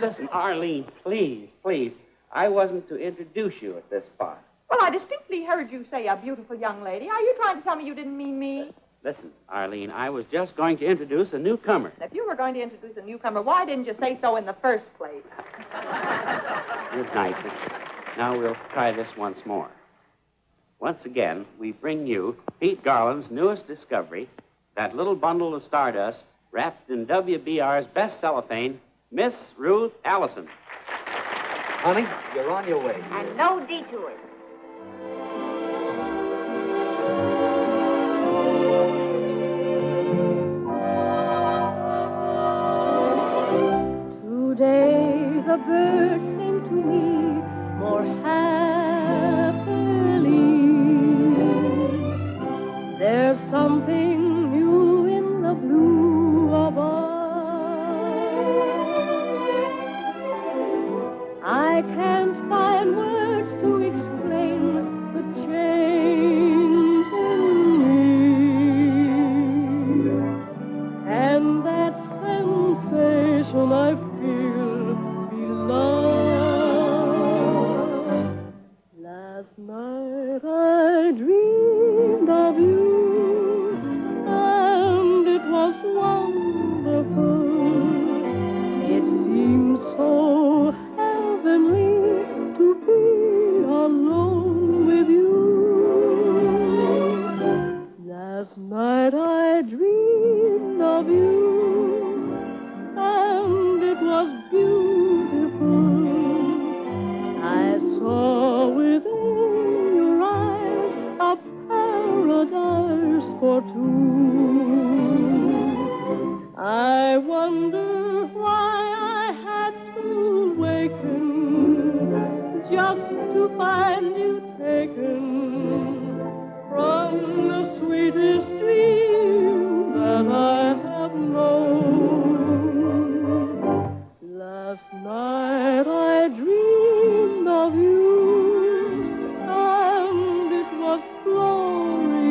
Listen, Arlene, please. I wasn't to introduce you at this spot. Well, I distinctly heard you say a beautiful young lady. Are you trying to tell me you didn't mean me? Listen, Arlene, I was just going to introduce a newcomer. If you were going to introduce a newcomer, why didn't you say so in the first place? Good night. Now we'll try this once more. Once again, we bring you Pete Garland's newest discovery, that little bundle of stardust wrapped in WBR's best cellophane, Miss Ruth Allison. Honey, you're on your way. And no detours. Today the birds sing to me more happily. There's something new in the blue above. I can't find words to explain the change in me. And that sensation I feel beloved. Last night I dreamed of you, and it was wonderful. It seemed so heavenly to be alone with you. Last night I dreamed of you, and it was beautiful. I saw within your eyes a paradise for two. I wonder why I had to waken just to find you taken from the sweetest dream that I have known. Last night I dreamed of you, and it was glorious.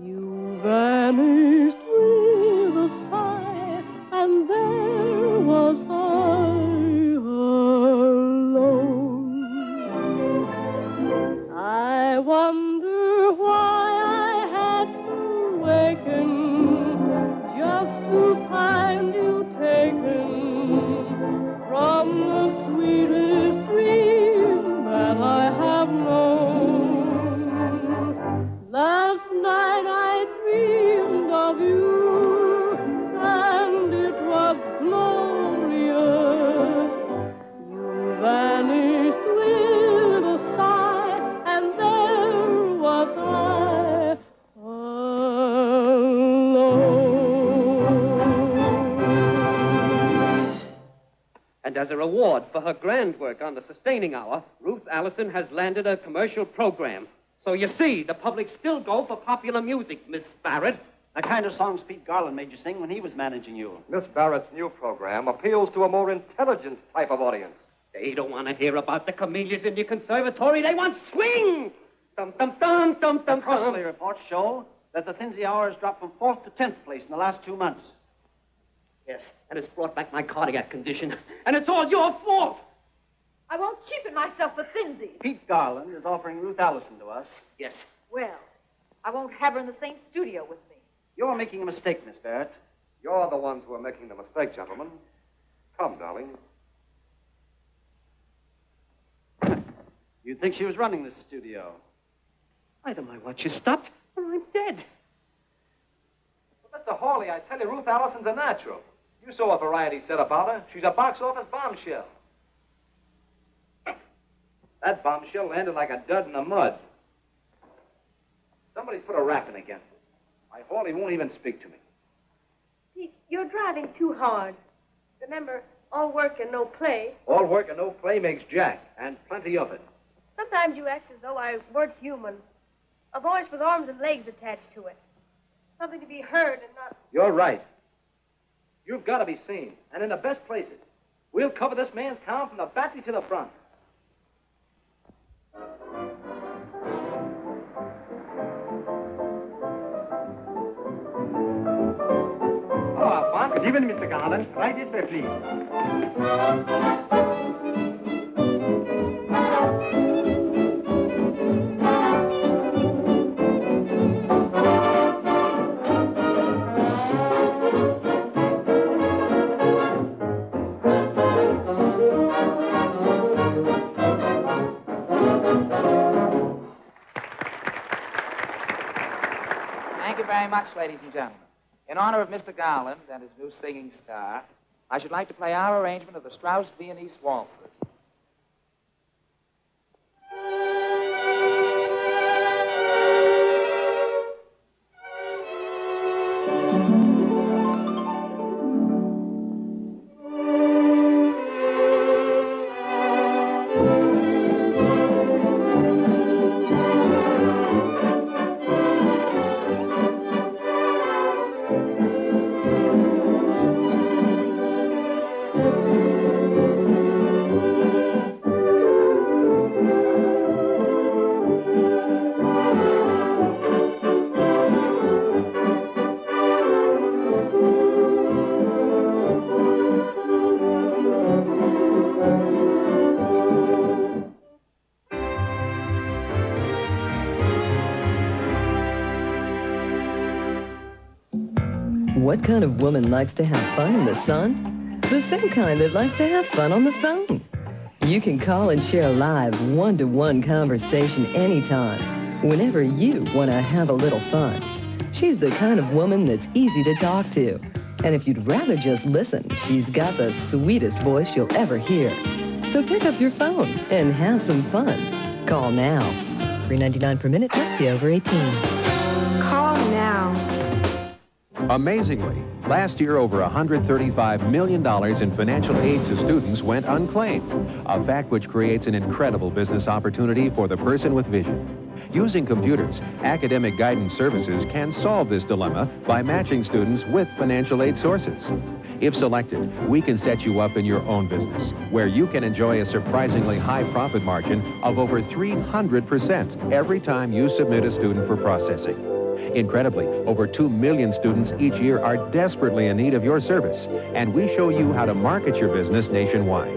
You vanished with a sigh, and there was I alone. I wonder why I had to waken just to find you taken from the sweetest dream that I have known. Last night I dreamed of you. And as a reward for her grand work on the sustaining hour, Ruth Allison has landed a commercial program. So you see, the public still go for popular music, Miss Barrett. The kind of songs Pete Garland made you sing when he was managing you. Miss Barrett's new program appeals to a more intelligent type of audience. They don't want to hear about the camellias in your conservatory. They want swing! Dum-dum-dum-dum-dum. The Crossley reports show that the Thinsey hour has dropped from 4th to 10th place in the last 2 months. Yes, and it's brought back my cardiac condition. And it's all your fault! I won't cheapen myself for thinsies. Pete Garland is offering Ruth Allison to us. Yes. Well, I won't have her in the same studio with me. You're making a mistake, Miss Barrett. You're the ones who are making the mistake, gentlemen. Come, darling. You'd think she was running this studio. Either my watch is stopped or I'm dead. Well, Mr. Hawley, I tell you, Ruth Allison's a natural. You saw what Variety said about her. She's a box office bombshell. That bombshell landed like a dud in the mud. Somebody put a rap in against it. My Hawley won't even speak to me. Pete, you're driving too hard. Remember, all work and no play. All work and no play makes Jack, and plenty of it. Sometimes you act as though I weren't human. A voice with arms and legs attached to it. Something to be heard and not... You're right. You've got to be seen, and in the best places. We'll cover this man's town from the back to the front. Hello, Alphonse. Good evening, Mr. Garland. Right this way, please. Thank you very much, ladies and gentlemen. In honor of Mr. Garland and his new singing star, I should like to play our arrangement of the Strauss Viennese waltzes. What kind of woman likes to have fun in the sun? The same kind that likes to have fun on the phone. You can call and share a live one-to-one conversation anytime, whenever you want to have a little fun. She's the kind of woman that's easy to talk to. And if you'd rather just listen, she's got the sweetest voice you'll ever hear. So pick up your phone and have some fun. Call now. $3.99 per minute, must be over 18. Call now. Amazingly, last year over $135 million in financial aid to students went unclaimed, a fact which creates an incredible business opportunity for the person with vision. Using computers, Academic Guidance Services can solve this dilemma by matching students with financial aid sources. If selected, we can set you up in your own business, where you can enjoy a surprisingly high profit margin of over 300% every time you submit a student for processing. Incredibly, over 2 million students each year are desperately in need of your service, and we show you how to market your business nationwide.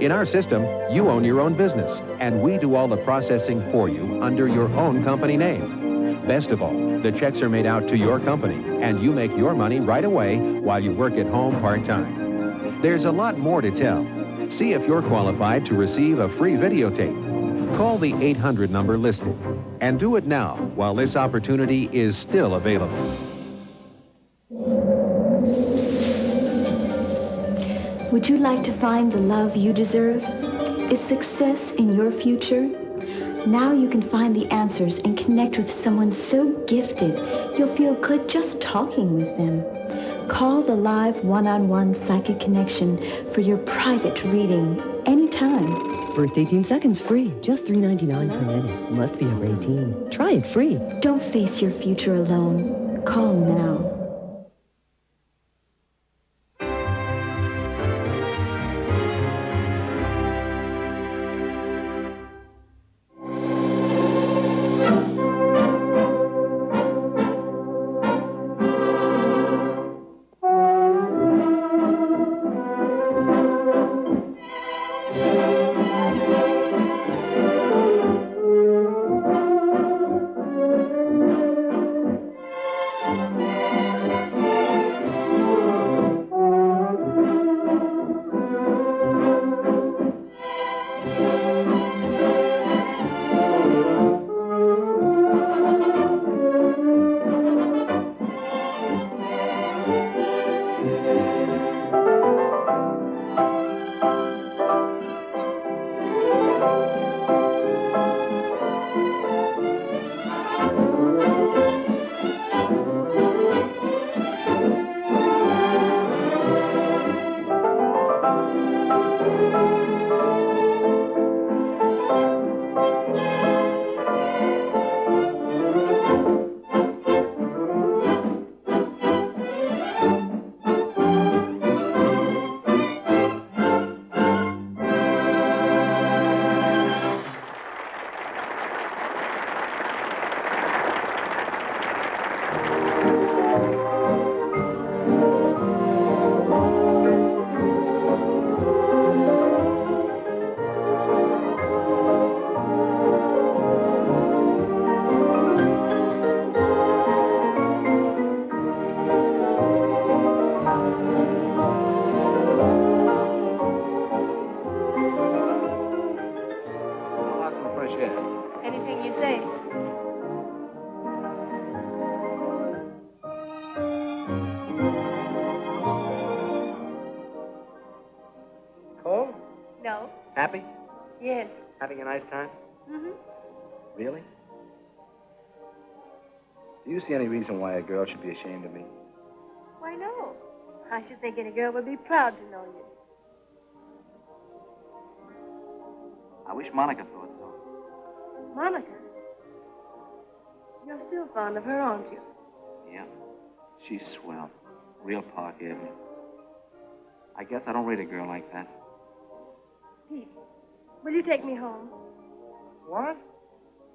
In our system, you own your own business, and we do all the processing for you under your own company name. Best of all, the checks are made out to your company, and you make your money right away while you work at home part-time. There's a lot more to tell. See if you're qualified to receive a free videotape. Call the 800 number listed, and do it now while this opportunity is still available. Would you like to find the love you deserve? Is success in your future? Now you can find the answers and connect with someone so gifted you'll feel good just talking with them. Call the live one-on-one psychic connection for your private reading anytime. First 18 seconds free. Just $3.99 per minute. Must be over 18. Try it free. Don't face your future alone. Call now. Anything you say. Cold? No. Happy? Yes. Having a nice time? Mm-hmm. Really? Do you see any reason why a girl should be ashamed of me? Why, no. I should think any girl would be proud to know you. I wish Monica thought so. Monica. You're still fond of her, aren't you? Yeah. She's swell. Real Park Avenue. I guess I don't rate a girl like that. Pete, will you take me home? What?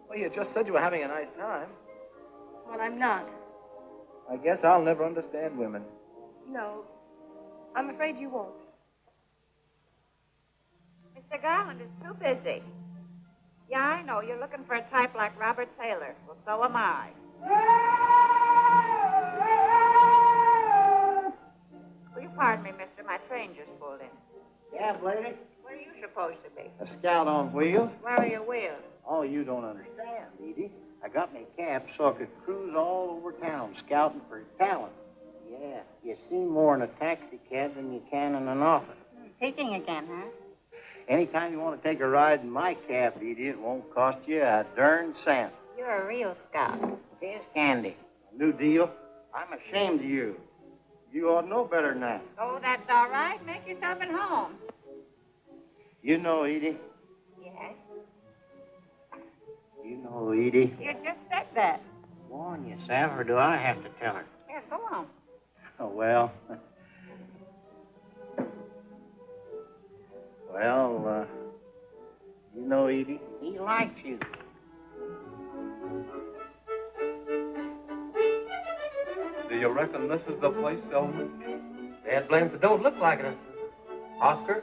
Well, you just said you were having a nice time. Well, I'm not. I guess I'll never understand women. No. I'm afraid you won't. Mr. Garland is too busy. Yeah, I know. You're looking for a type like Robert Taylor. Well, so am I. Will you pardon me, mister? My train just pulled in. Yeah, lady. Where are you supposed to be? A scout on wheels. Where are your wheels? Oh, you don't understand, Edie. I got me cab so I could cruise all over town scouting for talent. Yeah, you see more in a taxi cab than you can in an office. Peeking again, huh? Anytime you want to take a ride in my cab, Edie, it won't cost you a darn cent. You're a real scout. Here's candy. New deal. I'm ashamed of you. You ought to know better than that. Oh, that's all right. Make yourself at home. You know, Edie. Yes? You know, Edie. You just said that. Warn you, Sam, or do I have to tell her? Here, go on. Oh, well. Well, you know, Edie, he likes you. Do you reckon this is the place, Elmer? Dad blames it don't look like it. Oscar?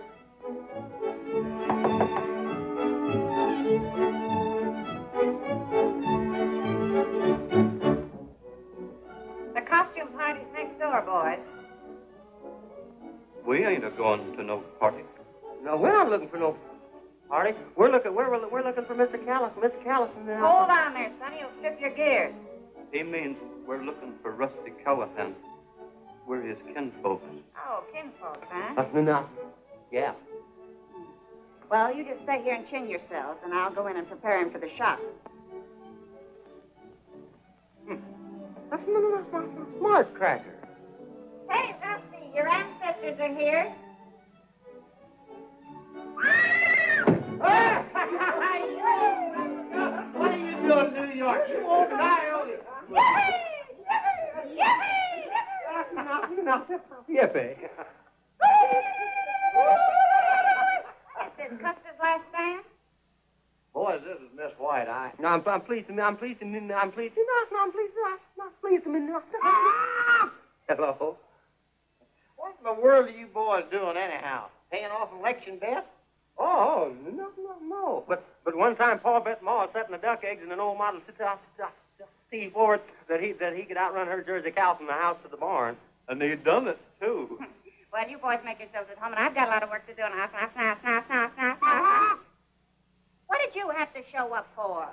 The costume party's next door, boys. We ain't a-going to no party. No, we're not looking for no party. We're looking for Mr. Callison. Mr. Callison. Hold on there, sonny. You'll strip your gears. He means we're looking for Rusty Callahan. We're his kinfolks. Oh, kinfolks, huh? No. Yeah. Well, you just stay here and chin yourselves, and I'll go in and prepare him for the shop. That's not smart cracker. Hey, visitors are here. What are you doing, New York? You won't die early. Yippee! Is this Custer's last stand? Boys, this is Miss White. No, I'm pleased to meet. I'm pleased to meet. I'm pleased to meet. Hello. What in the world are you boys doing anyhow? Paying off election debt? Oh, no. But one time, Paul bet Ma setting the duck eggs in an old model Steve Ford that he could outrun her Jersey cow from the house to the barn. And he done it, too. Well, you boys make yourselves at home, and I've got a lot of work to do now. What did you have to show up for?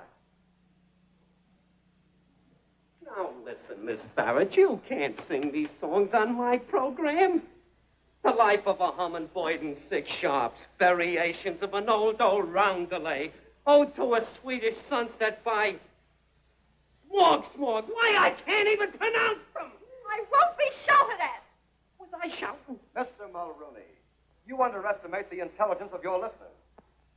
Now, listen, Miss Barrett, you can't sing these songs on my program. The Life of a Humming Boyd in 6 sharps, variations of an old roundelay, Ode to a Swedish Sunset by Smog. Why, I can't even pronounce them. I won't be shouted at. Was I shouting? Mr. Mulrooney, you underestimate the intelligence of your listeners.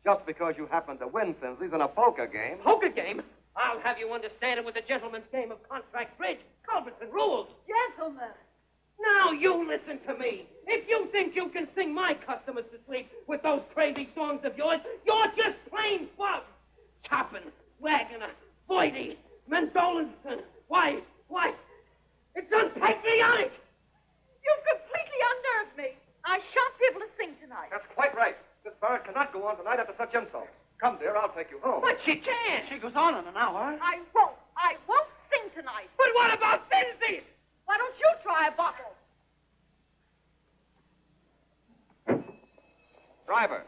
Just because you happen to win Finsley's in a poker game. Poker game? I'll have you understand it with a gentleman's game of contract bridge, culverts and rules. Gentlemen. Now you listen to me. If you think you can sing my customers to sleep with those crazy songs of yours, you're just plain bugs. Choppin', Wagner, Voidy, Mendolinson. Why, it's unpatriotic. You've completely unnerved me. I shan't be able to sing tonight. That's quite right. Miss Barrett cannot go on tonight after such insults. Come, dear, I'll take you home. But she can't. She goes on in an hour. I won't sing tonight. But what about Finsley's? Why don't you try a bottle? Driver,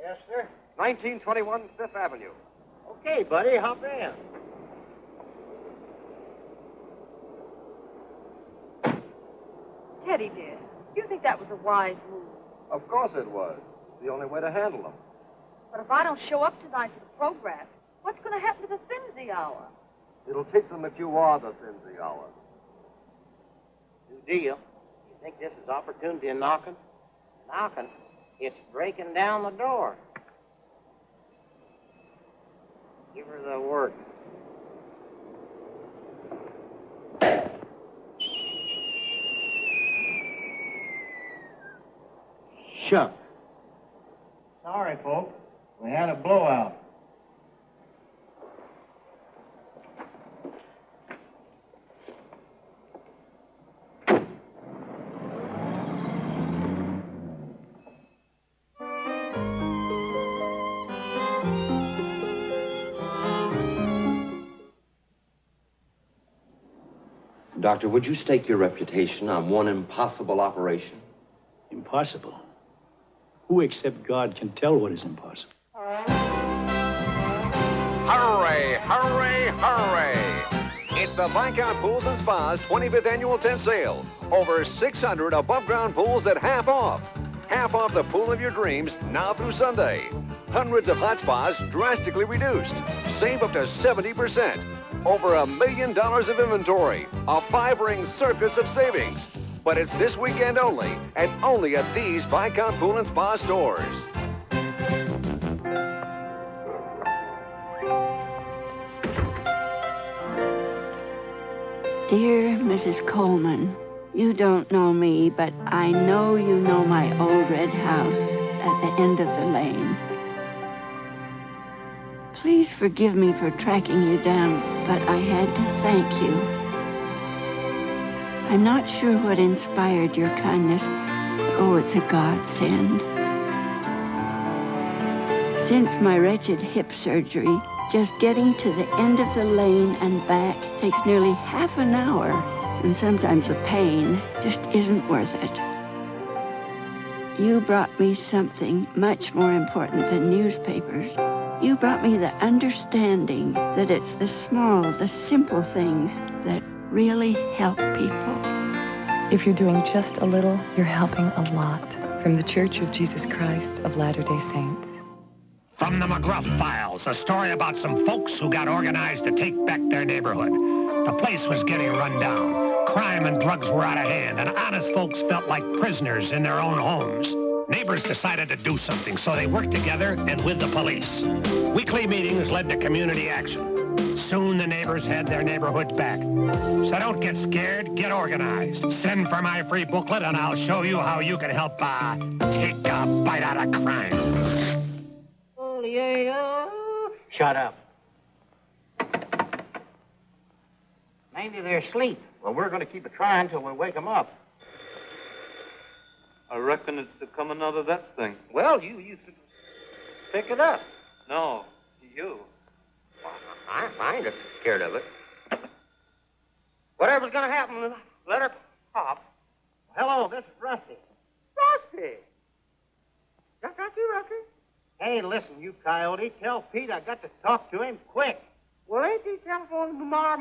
Yes, sir. 1921 Fifth Avenue. Okay, buddy, hop in. Teddy, dear, you think that was a wise move. Of course it was. It's the only way to handle them. But if I don't show up tonight for the program, what's going to happen to the Finzi hour? It'll teach them that you are the Finsley hour. New deal. You think this is opportunity in knocking? Knocking? It's breaking down the door. Give her the work. Shucks. Sorry, folks. We had a blowout. Doctor, would you stake your reputation on one impossible operation? Impossible? Who except God can tell what is impossible? Hooray, hooray, hooray! It's the Viscount Pools and Spas 25th Annual Tent Sale. Over 600 above-ground pools at half off. Half off the pool of your dreams now through Sunday. Hundreds of hot spas drastically reduced. Save up to 70%. Over $1 million of inventory. A 5-ring circus of savings. But it's this weekend only, and only at these Viscount Pool and Spa stores. Dear Mrs. Coleman, you don't know me, but I know you know my old red house at the end of the lane. Please forgive me for tracking you down, but I had to thank you. I'm not sure what inspired your kindness. Oh, it's a godsend. Since my wretched hip surgery, just getting to the end of the lane and back takes nearly half an hour, and sometimes the pain just isn't worth it. You brought me something much more important than newspapers. You brought me the understanding that it's the small, the simple things that really help people. If you're doing just a little, you're helping a lot. From the Church of Jesus Christ of Latter-day Saints. From the McGruff Files, a story about some folks who got organized to take back their neighborhood. The place was getting run down. Crime and drugs were out of hand, and honest folks felt like prisoners in their own homes. Neighbors decided to do something, so they worked together and with the police. Weekly meetings led to community action. Soon the neighbors had their neighborhoods back. So don't get scared, get organized. Send for my free booklet and I'll show you how you can help, take a bite out of crime. Oh, yeah. Shut up. Maybe they're asleep. Well, we're going to keep it trying till we wake them up. I reckon it's coming out of that thing. Well, you pick it up. No, you. I ain't scared of it. Whatever's going to happen, let her pop. Hello, this is Rusty. Rusty? That's you, Rusty? Hey, listen, you coyote. Tell Pete I got to talk to him quick. Well, ain't he telephoning Marv?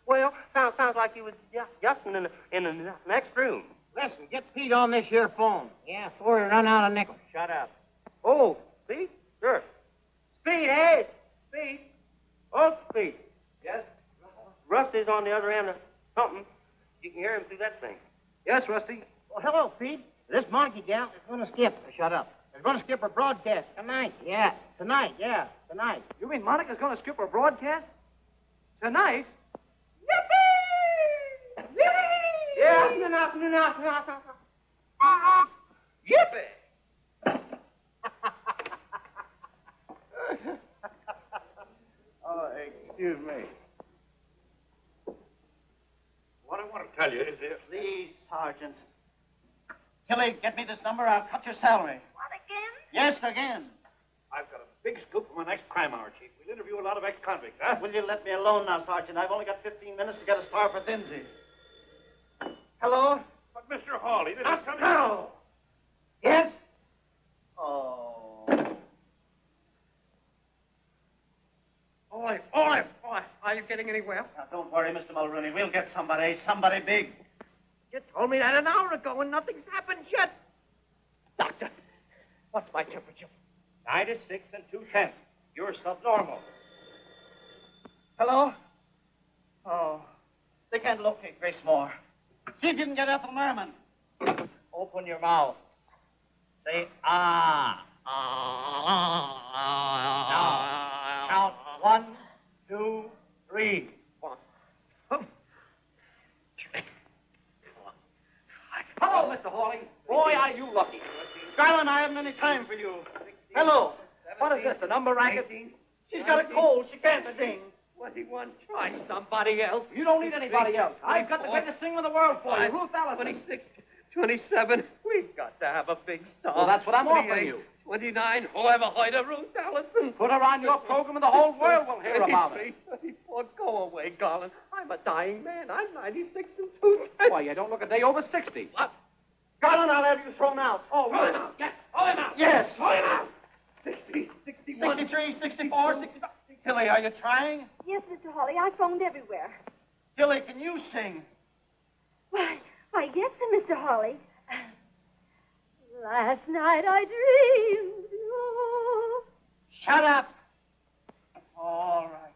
Well, sounds like he was just in the next room. Listen, get Pete on this here phone. Yeah, before he run out of nickels. Shut up. Oh, Pete? Sure. Speed, hey! Speed. Oh, Speed. Yes? Rusty's on the other end of something. You can hear him through that thing. Yes, Rusty. Well, hello, Pete. This monkey gal is going to skip. Shut up. Is going to skip her broadcast tonight. Yeah, tonight. You mean Monica's going to skip her broadcast? Tonight? Yippee! Yippee! Yeah, no. Yippee! Oh, excuse me. What I want to tell you is this. Please, Sergeant. Tilly, get me this number. I'll cut your salary. What, again? Yes, again. I've got a big scoop from an ex-crime hour chief. We'll interview a lot of ex-convicts, huh? Will you let me alone now, Sergeant? I've only got 15 minutes to get a star for Thinsey. Hello? But, Mr. Hawley, this is something... No. Yes? Oh. Ollie, are you getting anywhere? Now, don't worry, Mr. Mulrooney. We'll get somebody big. You told me that an hour ago and nothing's happened yet. Doctor, what's my temperature? 96 and 2/10. You're subnormal. Hello? Oh, they can't locate Grace Moore. She didn't get Ethel Merman. Open your mouth. Say, ah. Now, count 1, 2, 3. Hello, Mr. Hawley. Boy, are you lucky. Garland, I haven't any time for you. Hello. What is this, the number racket? She's got a cold. She can't sing. 21. Try somebody else. You don't need anybody else. I've got the greatest singer in the world for you, Ruth Allison. 26, 27. We've got to have a big star. Well, that's what I'm offering you. 29. Whoever heard of Ruth Allison? Put her on your program and the whole world will hear about it. 34. Go away, Garland. I'm a dying man. I'm 96 and 2. Why, you don't look a day over 60. What? Garland, I'll have you thrown out. Oh, throw him out. Yes, throw him out. Yes. Throw him out. 60, 61. 63, 64, 65. Tilly, are you trying? Yes, Mr. Hawley, I phoned everywhere. Tilly, can you sing? Why, yes, Mr. Hawley. Last night I dreamed. Oh. Shut up. All right.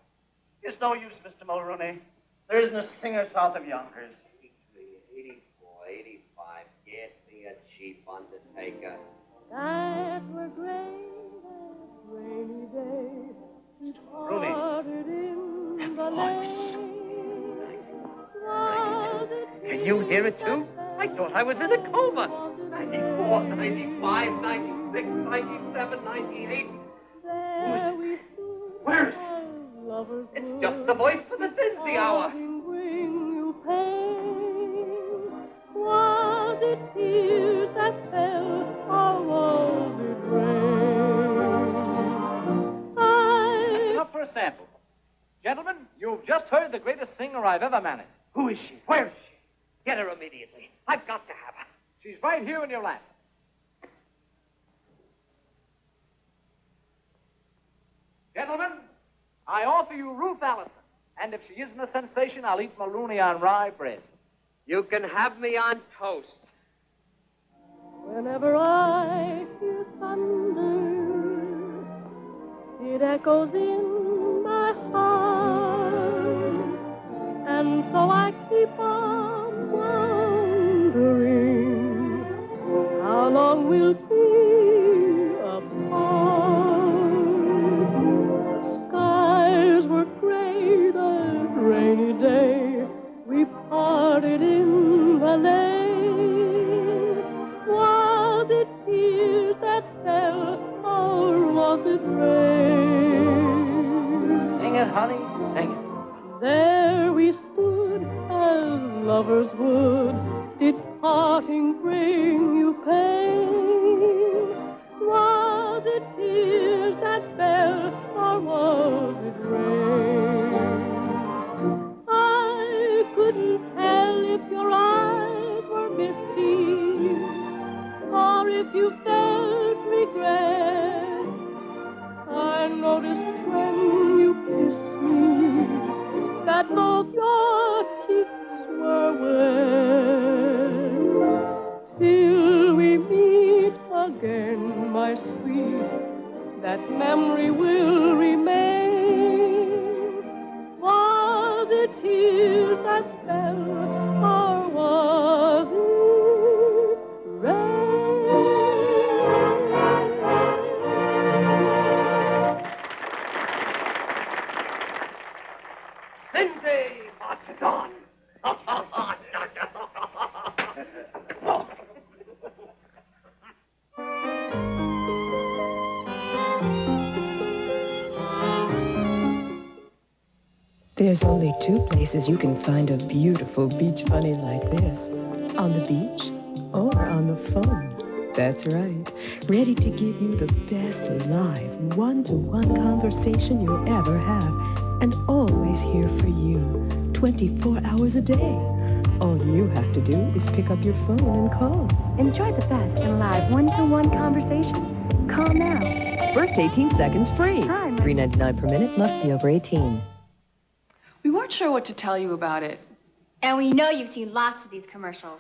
It's no use, Mr. Mulrooney. There isn't a singer south of Yonkers. 83, 84, 85. Get me a cheap undertaker. That were great rainy days. Rooney. In the lane. Can you hear it, too? I thought I was in a coma. 94, 95, 96, 97, 98. Where is it? It's just the voice for the Thinsey hour. Was it tears that fell, or was it rain? That's enough for a sample. Gentlemen, you've just heard the greatest singer I've ever managed. Who is she? Where is she? Get her immediately. I've got to have her. She's right here in your lap. Gentlemen, I offer you Ruth Allison. And if she isn't a sensation, I'll eat Mulrooney on rye bread. You can have me on toast. Whenever I hear thunder, it echoes in my heart. And so I keep on wondering how long we'll be apart. The skies were gray that rainy day we parted in the lane. Was it tears that fell, or was it rain? Sing it, honey, sing it. There we stood as lovers would. Did parting bring you pain? Was it tears that fell, or was it rain? I couldn't tell if your eyes were misty, or if you felt regret. I noticed when you kissed me that both your cheeks were wet. Till we meet again, my sweet, that memory will remain. Was it tears that fell, or was it rain? Lindsay marches on. There's only two places you can find a beautiful beach bunny like this. On the beach or on the phone. That's right. Ready to give you the best live one-to-one conversation you'll ever have. And always here for you, 24 hours a day. All you have to do is pick up your phone and call. Enjoy the best in live one-to-one conversation. Call now. First 18 seconds free. $3.99 per minute, must be over 18. We weren't sure what to tell you about it. And we know you've seen lots of these commercials.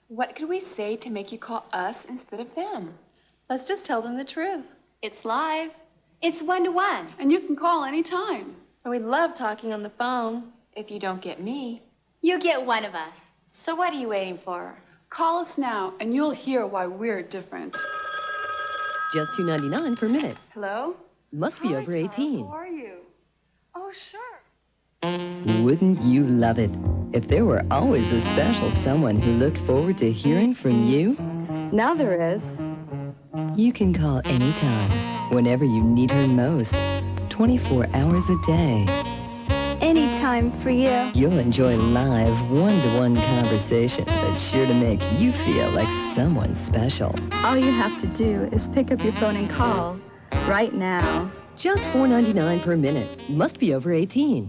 What could we say to make you call us instead of them? Let's just tell them the truth. It's live. It's one-to-one. And you can call anytime. And we love talking on the phone. If you don't get me, You get one of us. So what are you waiting for? call us now and you'll hear why we're different. Just $2.99 per minute. Hello? Must be over 18. How are you? Oh, sure. Wouldn't you love it if there were always a special someone who looked forward to hearing from you? Now there is. You can call anytime, whenever you need her most, 24 hours a day. Anytime for you. You'll enjoy live, one-to-one conversation that's sure to make you feel like someone special. All you have to do is pick up your phone and call right now. Just $4.99 per minute. Must be over 18.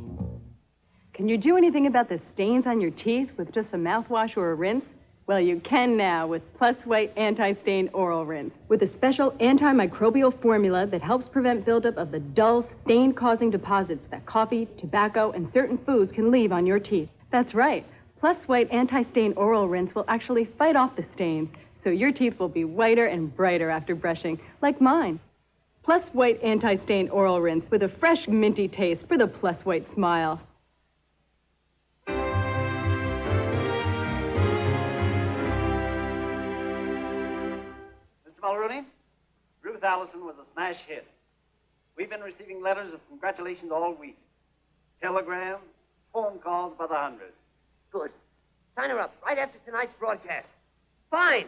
Can you do anything about the stains on your teeth with just a mouthwash or a rinse? Well, you can now with Plus White Anti-Stain Oral Rinse. With a special antimicrobial formula that helps prevent buildup of the dull, stain-causing deposits that coffee, tobacco, and certain foods can leave on your teeth. That's right. Plus White Anti-Stain Oral Rinse will actually fight off the stains, so your teeth will be whiter and brighter after brushing, like mine. Plus White Anti-Stain Oral Rinse with a fresh, minty taste for the Plus White smile. Mr. Mulrooney, Ruth Allison was a smash hit. We've been receiving letters of congratulations all week. Telegrams, phone calls by the hundreds. Good. Sign her up right after tonight's broadcast. Fine.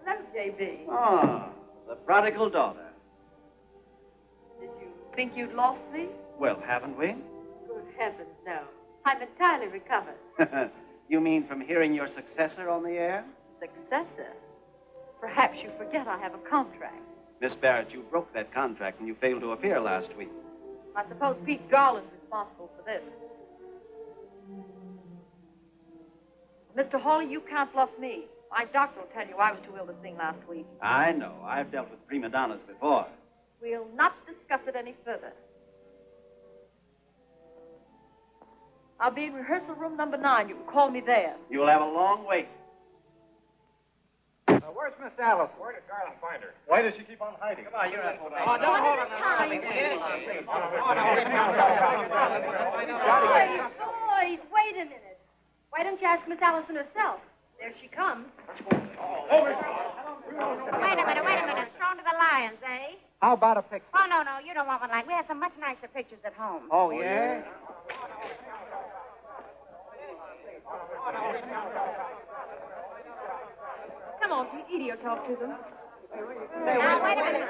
Hello, J.B. Ah, the prodigal daughter. Did you think you'd lost me? Well, haven't we? Good heavens, no. I'm entirely recovered. You mean from hearing your successor on the air? Successor? Perhaps you forget I have a contract. Miss Barrett, you broke that contract when you failed to appear last week. I suppose Pete Garland's responsible for this. Mr. Hawley, you can't bluff me. My doctor will tell you I was too ill to sing last week. I know. I've dealt with prima donnas before. We'll not discuss it any further. I'll be in rehearsal room number 9. You can call me there. You'll have a long wait. Where's Miss Allison? Where did Garland find her? Why does she keep on hiding? Come on, you're at home. Oh, don't hold on. Boys, wait a minute. Why don't you ask Miss Allison herself? There she comes. Wait a minute. Thrown to the lions, eh? How about a picture? Oh, no, you don't want one like. We have some much nicer pictures at home. Oh, yeah? Come on, Pete. Edie will talk to them. Now, wait a minute.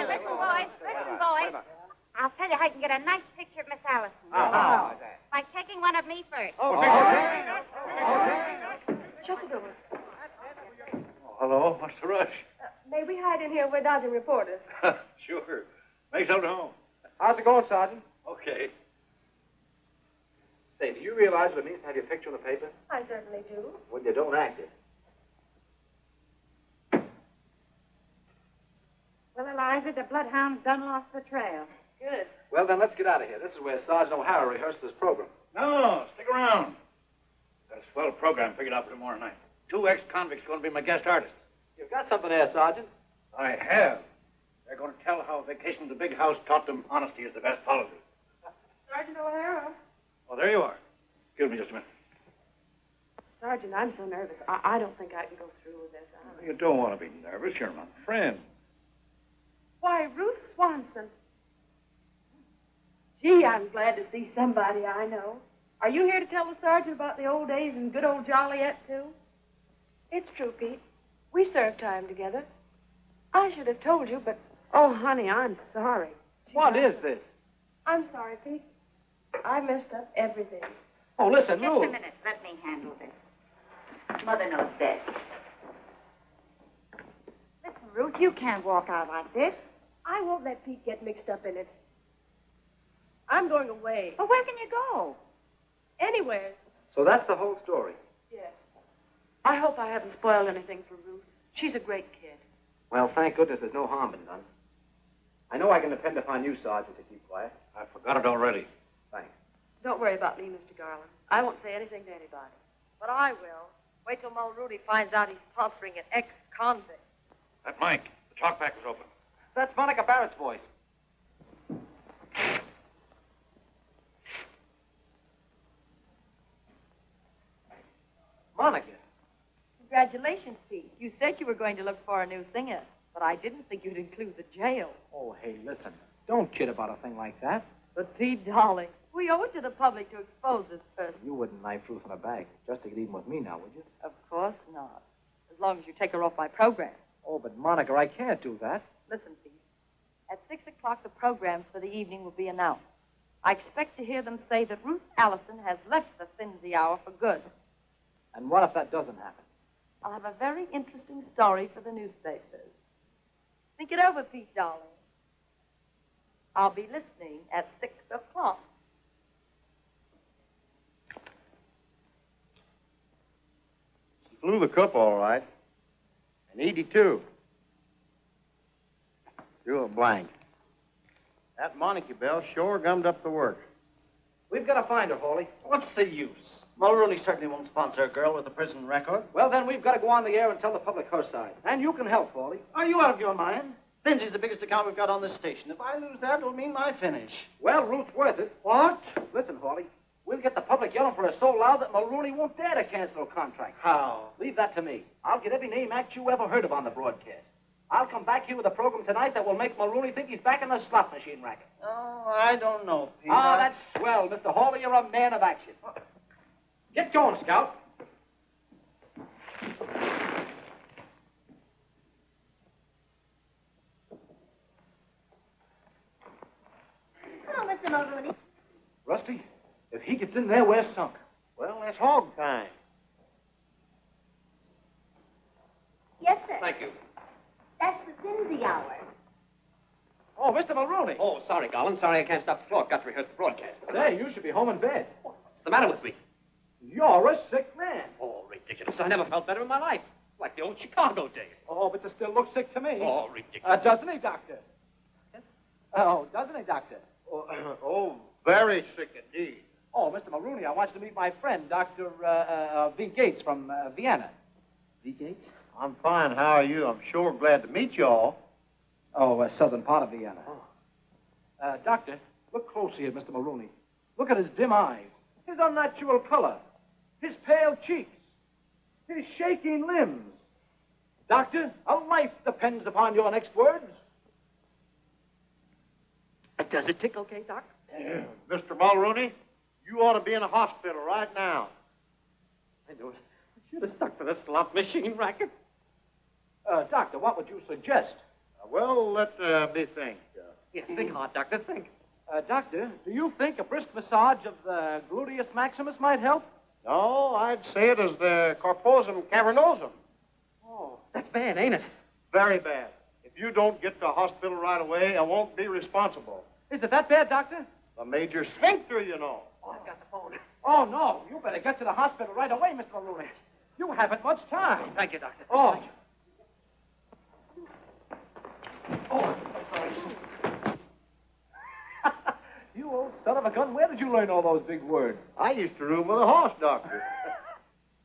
Listen, boys. I'll tell you how you can get a nice picture of Miss Allison. How is that? By taking one of me first. Shut the door. Hello, what's the rush? May we hide in here? We're dodging reporters. Sure. Make yourself at home. How's it going, Sergeant? Okay. Say, do you realize what it means to have your picture in the paper? I certainly do. When you don't act it. Well, Eliza, the bloodhound's done lost the trail. Good. Well, then let's get out of here. This is where Sergeant O'Hara rehearsed this program. No, stick around. Got a swell program figured out for tomorrow night. 2 ex-convicts going to be my guest artists. You've got something there, Sergeant. I have. They're going to tell how vacation in the big house taught them honesty is the best policy. Sergeant O'Hara. Oh, there you are. Excuse me just a minute. Sergeant, I'm so nervous. I don't think I can go through with this. You don't want to be nervous. You're my friend. Why, Ruth Swanson. Gee, I'm glad to see somebody I know. Are you here to tell the sergeant about the old days and good old Joliet, too? It's true, Pete. We served time together. I should have told you, but... Oh, honey, I'm sorry. What is this? I'm sorry, Pete. I messed up everything. Oh, listen, Just Ruth. a minute. Let me handle this. Mother knows best. Listen, Ruth, you can't walk out like this. I won't let Pete get mixed up in it. I'm going away. Well, where can you go? Anywhere. So that's the whole story. Yes. I hope I haven't spoiled anything for Ruth. She's a great kid. Well, thank goodness there's no harm been done. I know I can depend upon you, Sergeant, to keep quiet. I forgot it already. Thanks. Don't worry about me, Mr. Garland. I won't say anything to anybody. But I will. Wait till Mulrooney finds out he's sponsoring an ex-convict. That Mike, the talkback was open. That's Monica Barrett's voice. Monica. Congratulations, Pete. You said you were going to look for a new singer, but I didn't think you'd include the jail. Oh, hey, listen. Don't kid about a thing like that. But, Pete, darling, we owe it to the public to expose this person. You wouldn't knife Ruth in the back just to get even with me now, would you? Of course not. As long as you take her off my program. Oh, but Monica, I can't do that. Listen, Pete. At 6 o'clock, the programs for the evening will be announced. I expect to hear them say that Ruth Allison has left the Finsey Hour for good. And what if that doesn't happen? I'll have a very interesting story for the newspapers. Think it over, Pete, darling. I'll be listening at 6 o'clock. She flew the cup all right. And Edie, too. Drew a blank. That Monica Bell sure gummed up the work. We've got to find her, Hawley. What's the use? Mulrooney certainly won't sponsor a girl with a prison record. Well, then we've got to go on the air and tell the public her side. And you can help, Hawley. Are you out of your mind? Finsey's the biggest account we've got on this station. If I lose that, it'll mean my finish. Well, Ruth's worth it. What? Listen, Hawley. We'll get the public yelling for us so loud that Mulrooney won't dare to cancel a contract. How? Leave that to me. I'll get every name act you ever heard of on the broadcast. I'll come back here with a program tonight that will make Mulrooney think he's back in the slot machine racket. Oh, I don't know, Pete. Ah, that's swell, Mr. Hawley. You're a man of action. Get going, Scout. Hello, Mr. Mulrooney. Rusty, if he gets in there, we're sunk. Well, that's hog time. Yes, sir. Thank you. That's the Finsey Hour. Oh, Mr. Mulrooney. Oh, sorry, Garland. Sorry I can't stop the floor. Got to rehearse the broadcast. Say, you should be home in bed. What's the matter with me? You're a sick man. Oh, ridiculous. I never felt better in my life. Like the old Chicago days. Oh, but you still look sick to me. Oh, ridiculous. Doesn't he, Doctor? Oh, doesn't he, Doctor? Oh, very sick indeed. Oh, Mr. Mulrooney, I want you to meet my friend, Dr. V. Gates from Vienna. V. Gates? I'm fine. How are you? I'm sure glad to meet you all. Oh, southern part of Vienna. Doctor, look closely at Mr. Maroney. Look at his dim eyes, his unnatural color, his pale cheeks, his shaking limbs. Doctor, a life depends upon your next words. Does it tick okay, Doc? Mr. Mulrooney, you ought to be in a hospital right now. I knew it. I should have stuck to the slot machine racket. Doctor, what would you suggest? Well, let me think. Yes, think hard, Doctor, think. Doctor, do you think a brisk massage of the gluteus maximus might help? No, I'd say it is the corposum cavernosum. Oh, that's bad, ain't it? Very bad. If you don't get to the hospital right away, I won't be responsible. Is it that bad, Doctor? The major sphincter, you know. Oh, I've got the phone. Oh, no. You better get to the hospital right away, Mr. Maroney. You haven't much time. Thank you, Doctor. Oh. Thank you. Oh, you old son of a gun, where did you learn all those big words? I used to room with a horse doctor.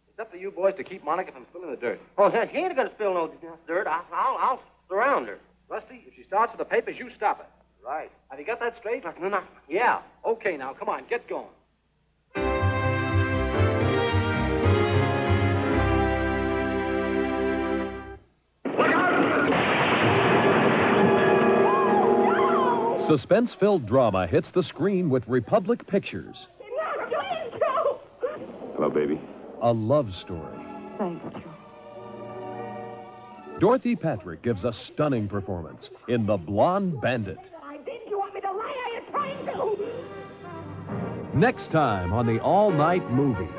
It's up to you boys to keep Monica from spilling the dirt. Oh, she ain't gonna spill no dirt. I'll surround her. Rusty, if she starts with the papers, you stop it. Right. Have you got that straight? No. Yeah. Okay, now, come on, get going. Suspense-filled drama hits the screen with Republic Pictures. Hello, baby. A love story. Thanks, Joe. Dorothy Patrick gives a stunning performance in The Blonde Bandit. I did. You want me to lie? Are you trying to? Next time on the All-Night Movie.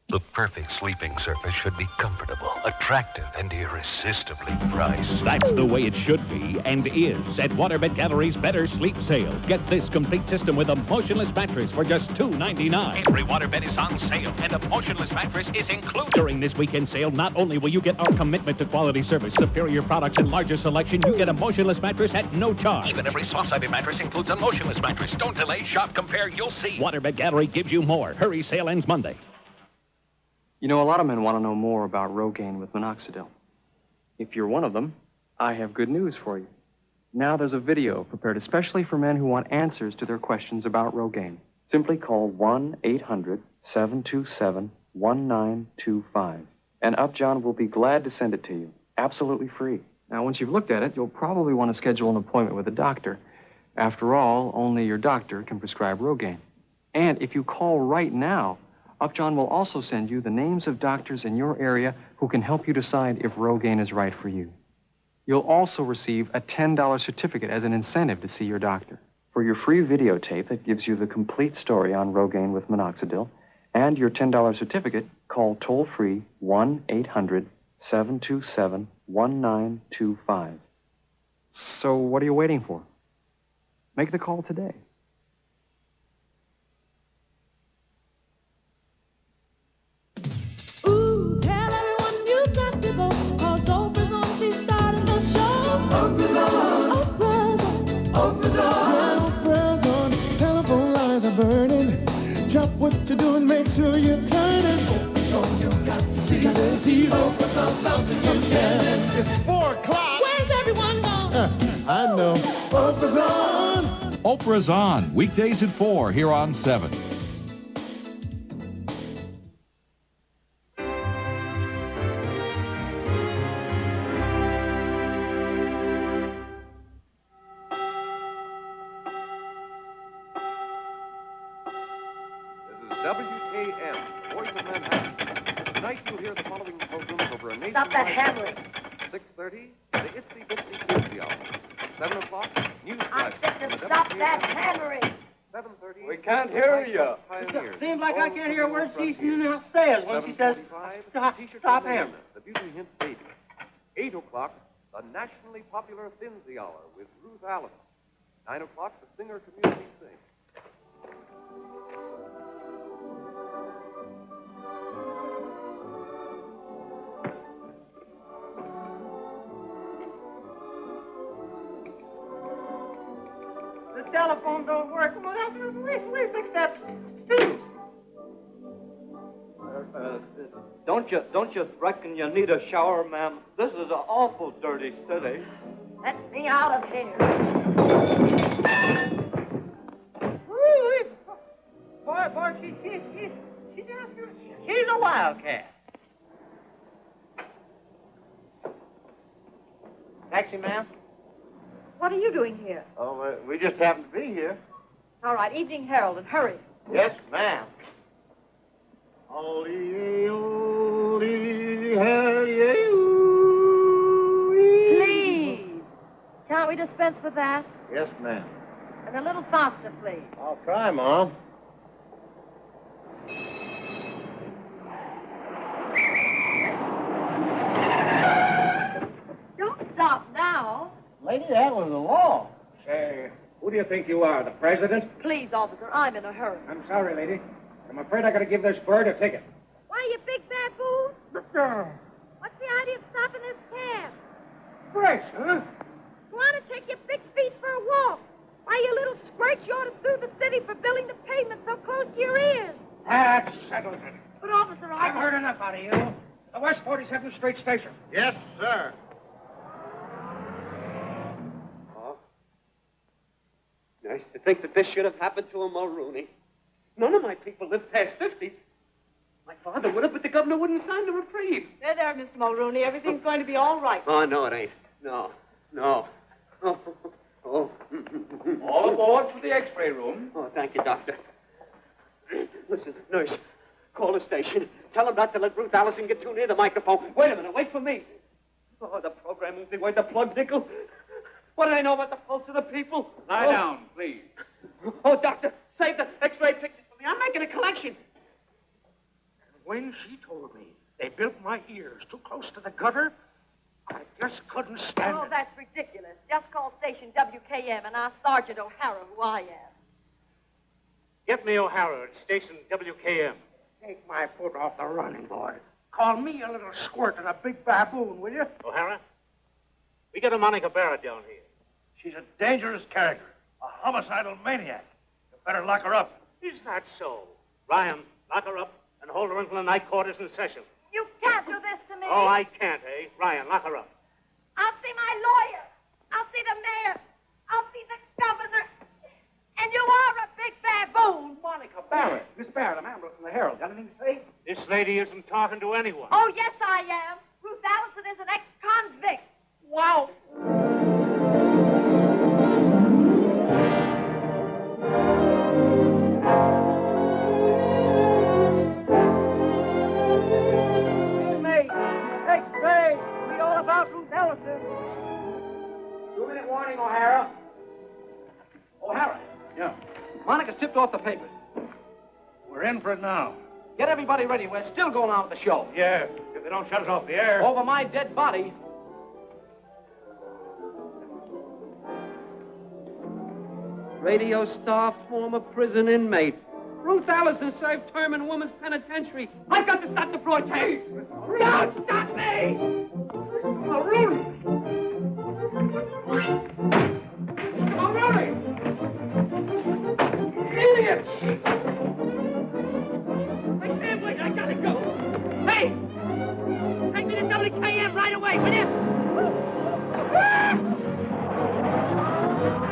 The perfect sleeping surface should be comfortable, attractive, and irresistibly priced. That's the way it should be and is at Waterbed Gallery's Better Sleep Sale. Get this complete system with a motionless mattress for just $2.99. Every waterbed is on sale, and a motionless mattress is included. During this weekend sale, not only will you get our commitment to quality service, superior products, and larger selection, you get a motionless mattress at no charge. Even every soft-sided mattress includes a motionless mattress. Don't delay. Shop, compare. You'll see. Waterbed Gallery gives you more. Hurry, sale ends Monday. You know, a lot of men want to know more about Rogaine with minoxidil. If you're one of them, I have good news for you. Now there's a video prepared especially for men who want answers to their questions about Rogaine. Simply call 1-800-727-1925, and Upjohn will be glad to send it to you, absolutely free. Now, once you've looked at it, you'll probably want to schedule an appointment with a doctor. After all, only your doctor can prescribe Rogaine. And if you call right now, Upjohn will also send you the names of doctors in your area who can help you decide if Rogaine is right for you. You'll also receive a $10 certificate as an incentive to see your doctor. For your free videotape that gives you the complete story on Rogaine with minoxidil and your $10 certificate, call toll-free 1-800-727-1925. So what are you waiting for? Make the call today. Burning. Drop what you're doing, make sure you're turning. So you got to see this. It's 4 o'clock. Where's everyone gone? I know. Oprah's on. Oprah's on. Weekdays at 4 here on 7. WKM, Voice of Manhattan. Tonight you'll hear the following programs over a nationwide... Stop that hammering. 6:30, the Itsy Bitsy Fifty Hour. 7 o'clock, news flash. Stop that hammering. 7:30... We can't hear you. Seems like I can't hear a word she's says when she says, stop hammering. The Beauty Hint Baby. 8 o'clock, the nationally popular Thinsey Hour with Ruth Allison. 9 o'clock, the Singer Community Sing. The telephone don't work. Well, we fix that too. Don't you reckon you need a shower, ma'am? This is an awful dirty city. Let me out of here. Boy, she's a wildcat. Taxi, ma'am? What are you doing here? Oh, we just happened to be here. All right, Evening Herald, and hurry. Yes, ma'am. Please. Can't we dispense with that? Yes, ma'am. And a little faster, please. I'll try, Mom. Don't stop now. Lady, that was the law. Say, who do you think you are, the president? Please, officer, I'm in a hurry. I'm sorry, lady. I'm afraid I gotta give this bird a ticket. Why, you big baboon? What's the idea of stopping this cab? Fresh, huh? Go on and take your big feet for a walk. Why, you little squirt, you ought to sue the city for building the pavement so close to your ears. That settles it. But, officer, I've heard enough out of you. The West 47th Street Station. Yes, sir. Nice to think that this should have happened to a Mulrooney. None of my people live past 50. My father would have, but the governor wouldn't sign the reprieve. There, Mr. Mulrooney. Everything's going to be all right. Oh, no, it ain't. No. Oh. All aboard for the X-ray room. Oh, thank you, doctor. Listen, nurse, call the station. Tell them not to let Ruth Allison get too near the microphone. Wait a minute, wait for me. Oh, the program won't be worth the plug nickel. What do I know about the pulse of the people? Lie down, please. Oh, doctor, save the X-ray pictures for me. I'm making a collection. When she told me they built my ears too close to the gutter, I just couldn't stand Oh, it. that's ridiculous. Just call station WKM and ask Sergeant O'Hara who I am. Get me O'Hara at station WKM. Take my foot off the running board. Call me a little squirt and a big baboon, will you? O'Hara, we got a Monica Barrett down here. She's a dangerous character, a homicidal maniac. You better lock her up. Is that so? Ryan, lock her up and hold her until the night court is in session. You can't do this to me. Oh, I can't, eh? Ryan, lock her up. I'll see my lawyer. I'll see the mayor. I'll see the governor. And you are a big baboon. Monica Barrett. Miss Barrett, I'm Ambrose from the Herald. Got anything to say? This lady isn't talking to anyone. Oh, yes, I am. Ruth Allison is an ex-convict. Wow. X-ray. Read all about Ruth Allison. 2-minute warning, O'Hara. O'Hara. Yeah. Monica's tipped off the papers. We're in for it now. Get everybody ready. We're still going on with the show. Yeah, if they don't shut us off the air. Over my dead body. Radio star, former prison inmate. Ruth Allison served term in women's penitentiary. I've got to stop the broadcast. Don't stop me! Mulrooney! Mulrooney! Idiots! Wait, man, wait, I gotta go. Hey! Take me to WKM right away, will you?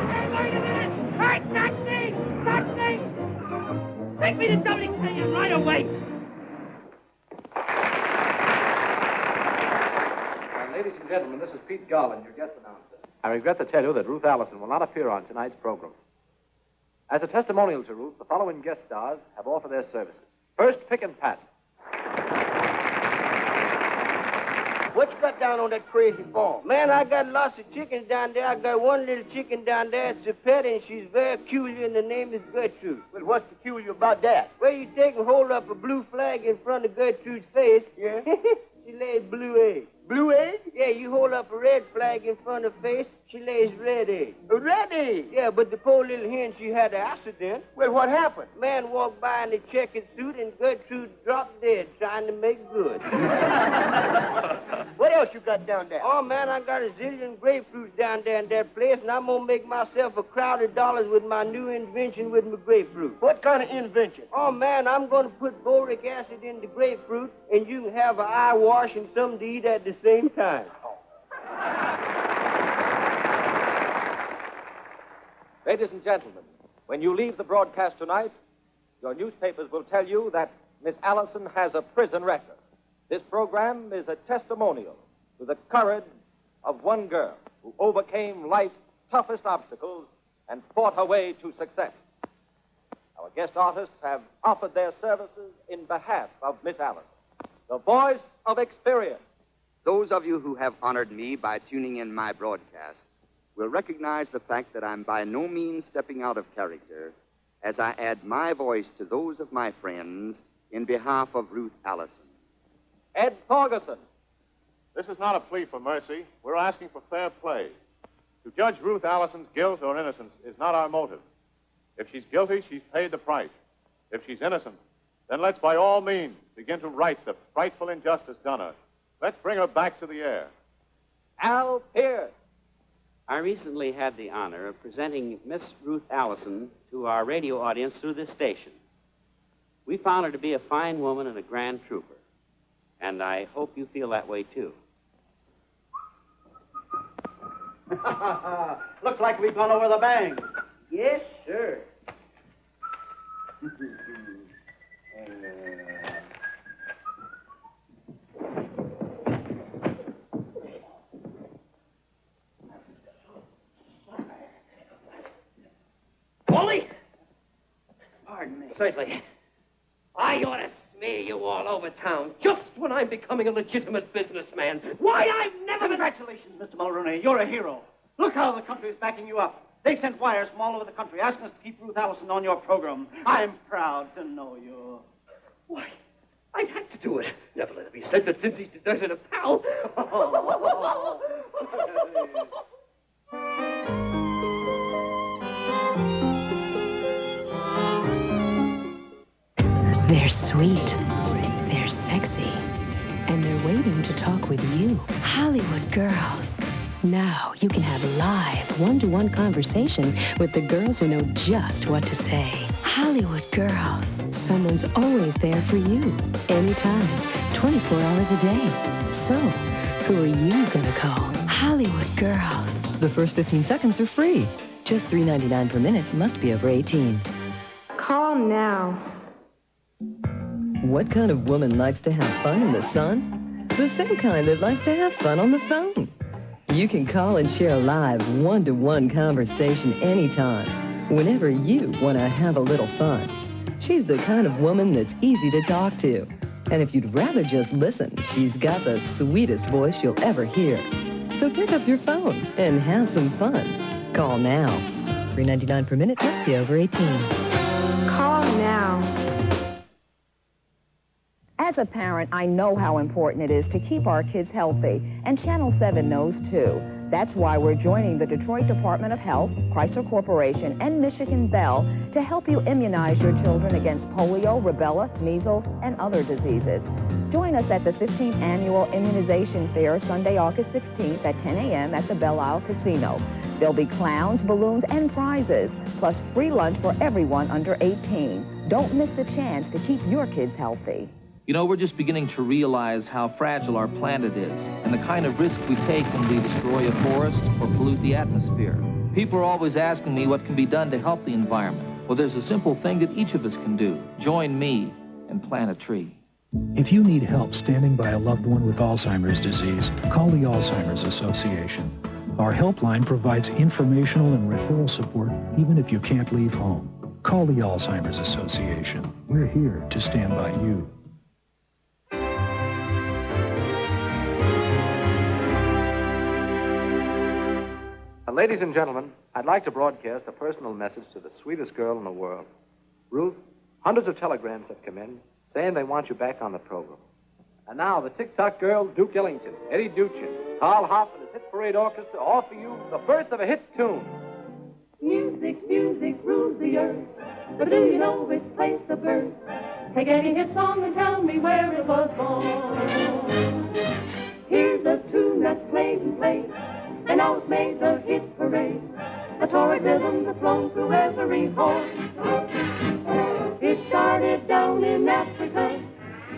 Hey, wait a minute! Hey, taxi! Taxi! Take me to WKM right away! Ladies and gentlemen, this is Pete Garland, your guest announcer. I regret to tell you that Ruth Allison will not appear on tonight's program. As a testimonial to Ruth, the following guest stars have offered their services. First, Pick and Pat. What you got down on that crazy farm? Man, I got lots of chickens down there. I got one little chicken down there. It's a pet, and she's very peculiar, and the name is Gertrude. Well, what's peculiar about that? Well, you take and hold up a blue flag in front of Gertrude's face. Yeah? She lays blue eggs. Blue eggs? Yeah, you hold up a red flag in front of her face. She lays red eggs. Red eggs? Yeah, but the poor little hen, she had an accident. Well, what happened? Man walked by in a checkered suit and Gertrude dropped dead trying to make good. What else you got down there? Oh, man, I got a zillion grapefruits down there in that place, and I'm going to make myself $1,000,000 with my new invention with my grapefruit. What kind of invention? Oh, man, I'm going to put boric acid in the grapefruit, and you can have an eye wash and something to eat at the same time. Ladies and gentlemen, when you leave the broadcast tonight, your newspapers will tell you that Miss Allison has a prison record. This program is a testimonial to the courage of one girl who overcame life's toughest obstacles and fought her way to success. Our guest artists have offered their services in behalf of Miss Allison, the voice of experience. Those of you who have honored me by tuning in my broadcasts will recognize the fact that I'm by no means stepping out of character as I add my voice to those of my friends in behalf of Ruth Allison. Ed Thorgerson. This is not a plea for mercy. We're asking for fair play. To judge Ruth Allison's guilt or innocence is not our motive. If she's guilty, she's paid the price. If she's innocent, then let's by all means begin to right the frightful injustice done her. Let's bring her back to the air. Al Pierce. I recently had the honor of presenting Miss Ruth Allison to our radio audience through this station. We found her to be a fine woman and a grand trooper, and I hope you feel that way, too. Looks like we've gone over the bang. Yes, sir. Wally? Pardon me. Certainly. I ought to smear you all over town just when I'm becoming a legitimate businessman. Why, I've never been... Congratulations, Mr. Mulroney. You're a hero. Look how the country is backing you up. They've sent wires from all over the country asking us to keep Ruth Allison on your program. I'm proud to know you. Why, I had to do it. Never let it be said that Lindsay's deserted a pal. They're sweet, they're sexy, and they're waiting to talk with you. Hollywood girls. Now you can have live, one-to-one conversation with the girls who know just what to say. Hollywood girls. Someone's always there for you, anytime, 24 hours a day. So, who are you gonna call? Hollywood girls. The first 15 seconds are free. Just $3.99 per minute. Must be over 18. Call now. What kind of woman likes to have fun in the sun? The same kind that likes to have fun on the phone. You can call and share a live, one-to-one conversation anytime, whenever you want to have a little fun. She's the kind of woman that's easy to talk to. And if you'd rather just listen, she's got the sweetest voice you'll ever hear. So pick up your phone and have some fun. Call now. $3.99 per minute. Must be over 18. Call now. As a parent, I know how important it is to keep our kids healthy, and Channel 7 knows too. That's why we're joining the Detroit Department of Health, Chrysler Corporation, and Michigan Bell to help you immunize your children against polio, rubella, measles, and other diseases. Join us at the 15th Annual Immunization Fair Sunday, August 16th at 10 a.m. at the Belle Isle Casino. There'll be clowns, balloons, and prizes, plus free lunch for everyone under 18. Don't miss the chance to keep your kids healthy. You know, we're just beginning to realize how fragile our planet is and the kind of risk we take when we destroy a forest or pollute the atmosphere. People are always asking me what can be done to help the environment. Well, there's a simple thing that each of us can do. Join me and plant a tree. If you need help standing by a loved one with Alzheimer's disease, call the Alzheimer's Association. Our helpline provides informational and referral support even if you can't leave home. Call the Alzheimer's Association. We're here to stand by you. Ladies and gentlemen, I'd like to broadcast a personal message to the sweetest girl in the world. Ruth, hundreds of telegrams have come in saying they want you back on the program. And now the Tick-Tock Girls, Duke Ellington, Eddie Duchin, Carl Hoff, and his Hit Parade Orchestra offer you the birth of a hit tune. Music, music rules the earth, but do you know its place of birth? Take any hit song and tell me where it was born. Here's a tune that's played and played, and now it's made the hit parade. A torrid rhythm that's flown through every horn. It started down in Africa,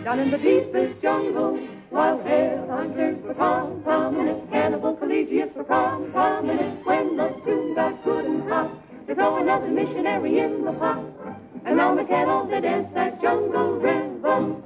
down in the deepest jungle. Wild headhunters for pom-pom, and it's cannibal collegiates for prom-pom. And it's when the tune got good and hot, they throw another missionary in the pot. And round the kettle they dance that jungle rhythm.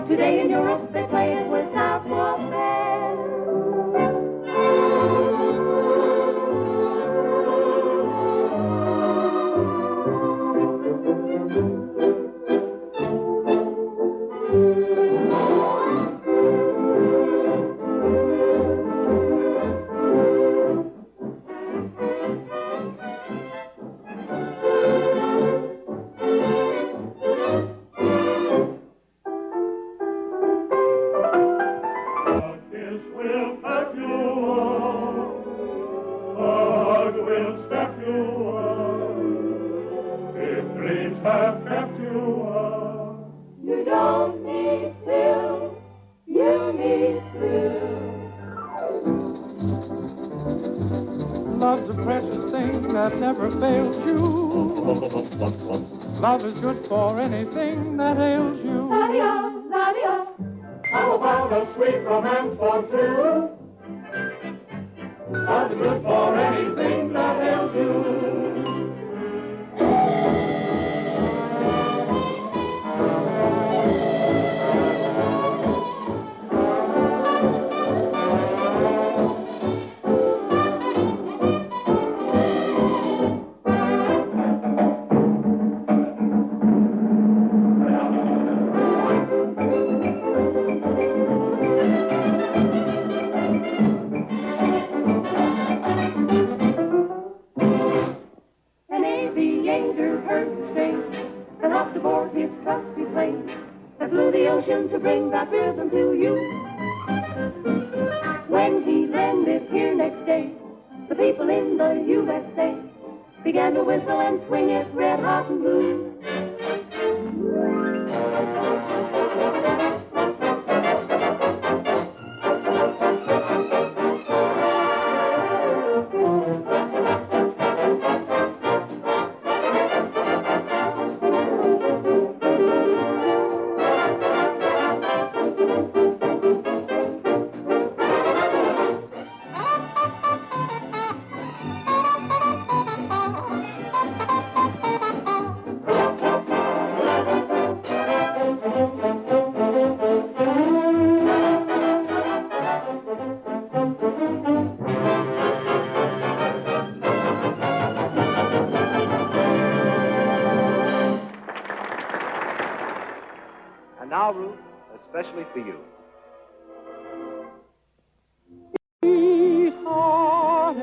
Today in Europe they play it without Love's a precious thing that never fails you. Love is good for anything that ails you. La-di-o, la-di-o. How about a sweet romance for two? Love is good for anything that ails you. To bring that rhythm to you. When he landed here next day, the people in the USA began to whistle and swing it red hot and blue. And now, Ruth, especially for you. Sweethearted,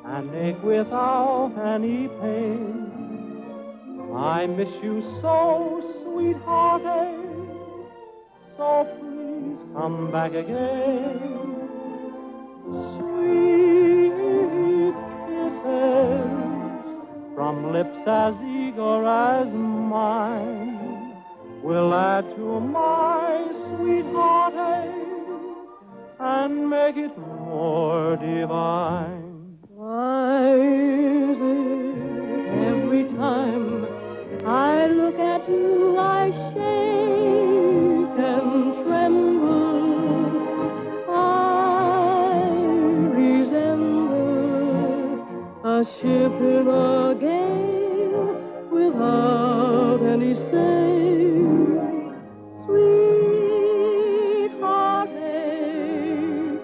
and ache without any pain. I miss you so, sweet heartache. So please come back again. Sweet kisses from lips as eager as mine will add to my sweet heartache and make it more divine. Why is it every time I look at you I shake and tremble? I resemble a ship in a gale without any sail. Sweet heartache,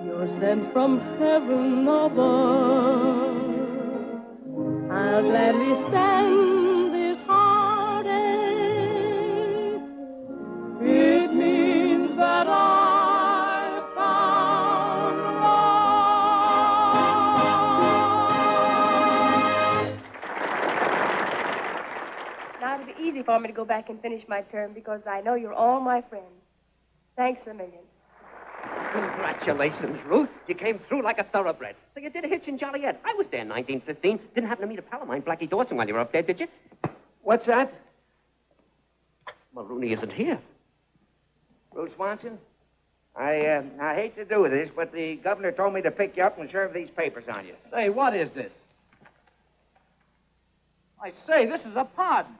you're sent from heaven above. I'll gladly stand this heartache. It means that I found love. Now it'll be easy for me to go back and finish my term because I know you're all my friends. Thanks a million. Congratulations, Ruth. You came through like a thoroughbred. So you did a hitch in Joliet. I was there in 1915. Didn't happen to meet a pal of mine, Blackie Dawson, while you were up there, did you? What's that? Marooney isn't here. Ruth Swanson? I hate to do this, but the governor told me to pick you up and serve these papers on you. Say, what is this? I say, this is a pardon.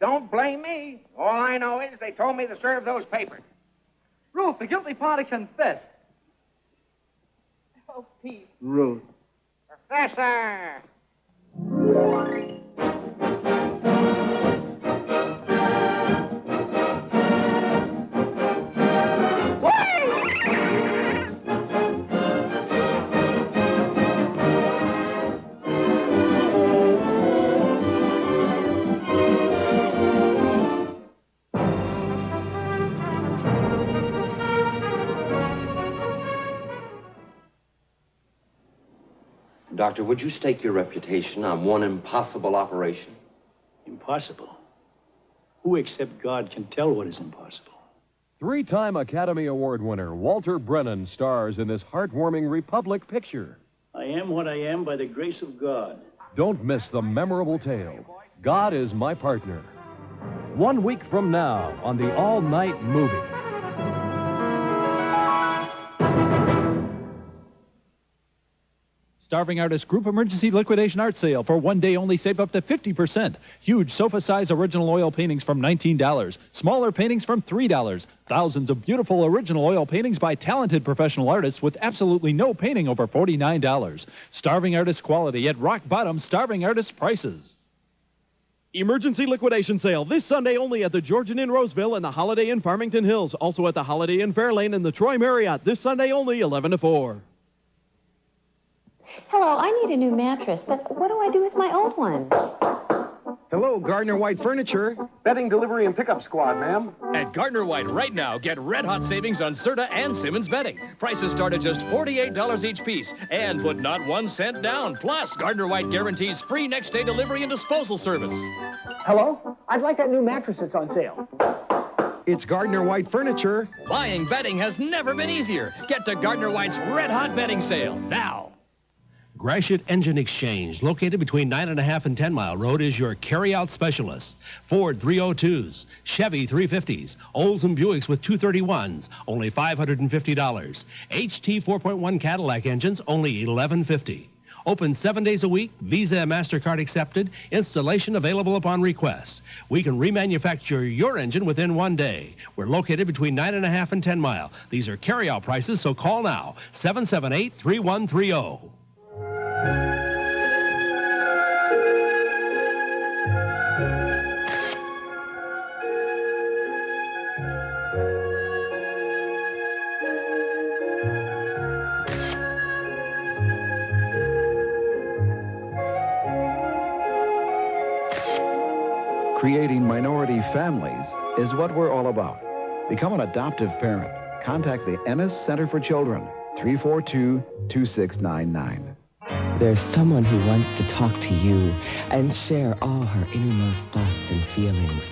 Don't blame me. All I know is they told me to serve those papers. Ruth, the guilty party confessed. Oh, Pete. Ruth. Professor! Doctor, would you stake your reputation on one impossible operation? Impossible? Who except God can tell what is impossible? Three-time Academy Award winner Walter Brennan stars in this heartwarming Republic picture. I am what I am by the grace of God. Don't miss the memorable tale, God Is My Partner. 1 week from now on the all-night movie. Starving Artist Group Emergency Liquidation Art Sale. For 1 day only, save up to 50%. Huge sofa-size original oil paintings from $19. Smaller paintings from $3. Thousands of beautiful original oil paintings by talented professional artists with absolutely no painting over $49. Starving Artist quality at rock-bottom Starving Artist prices. Emergency liquidation sale this Sunday only at the Georgian Inn Roseville and the Holiday Inn Farmington Hills. Also at the Holiday Inn Fairlane and the Troy Marriott this Sunday only, 11 to 4. Hello, I need a new mattress, but what do I do with my old one? Hello, Gardner White Furniture. Bedding delivery and pickup squad, ma'am. At Gardner White right now, get red-hot savings on Serta and Simmons bedding. Prices start at just $48 each piece. And put not 1 cent down. Plus, Gardner White guarantees free next-day delivery and disposal service. Hello? I'd like that new mattress that's on sale. It's Gardner White Furniture. Buying bedding has never been easier. Get to Gardner White's red-hot bedding sale now. Gratiot Engine Exchange, located between 9.5 and 10 Mile Road, is your carry-out specialist. Ford 302s, Chevy 350s, Oldsmobile Buicks with 231s, only $550. HT 4.1 Cadillac engines, only $1150. Open 7 days a week, Visa and MasterCard accepted, installation available upon request. We can remanufacture your engine within 1 day. We're located between 9.5 and 10 Mile. These are carry-out prices, so call now, 778-3130. Creating minority families is what we're all about. Become an adoptive parent. Contact the Ennis Center for Children, 342-2699. There's someone who wants to talk to you and share all her innermost thoughts and feelings.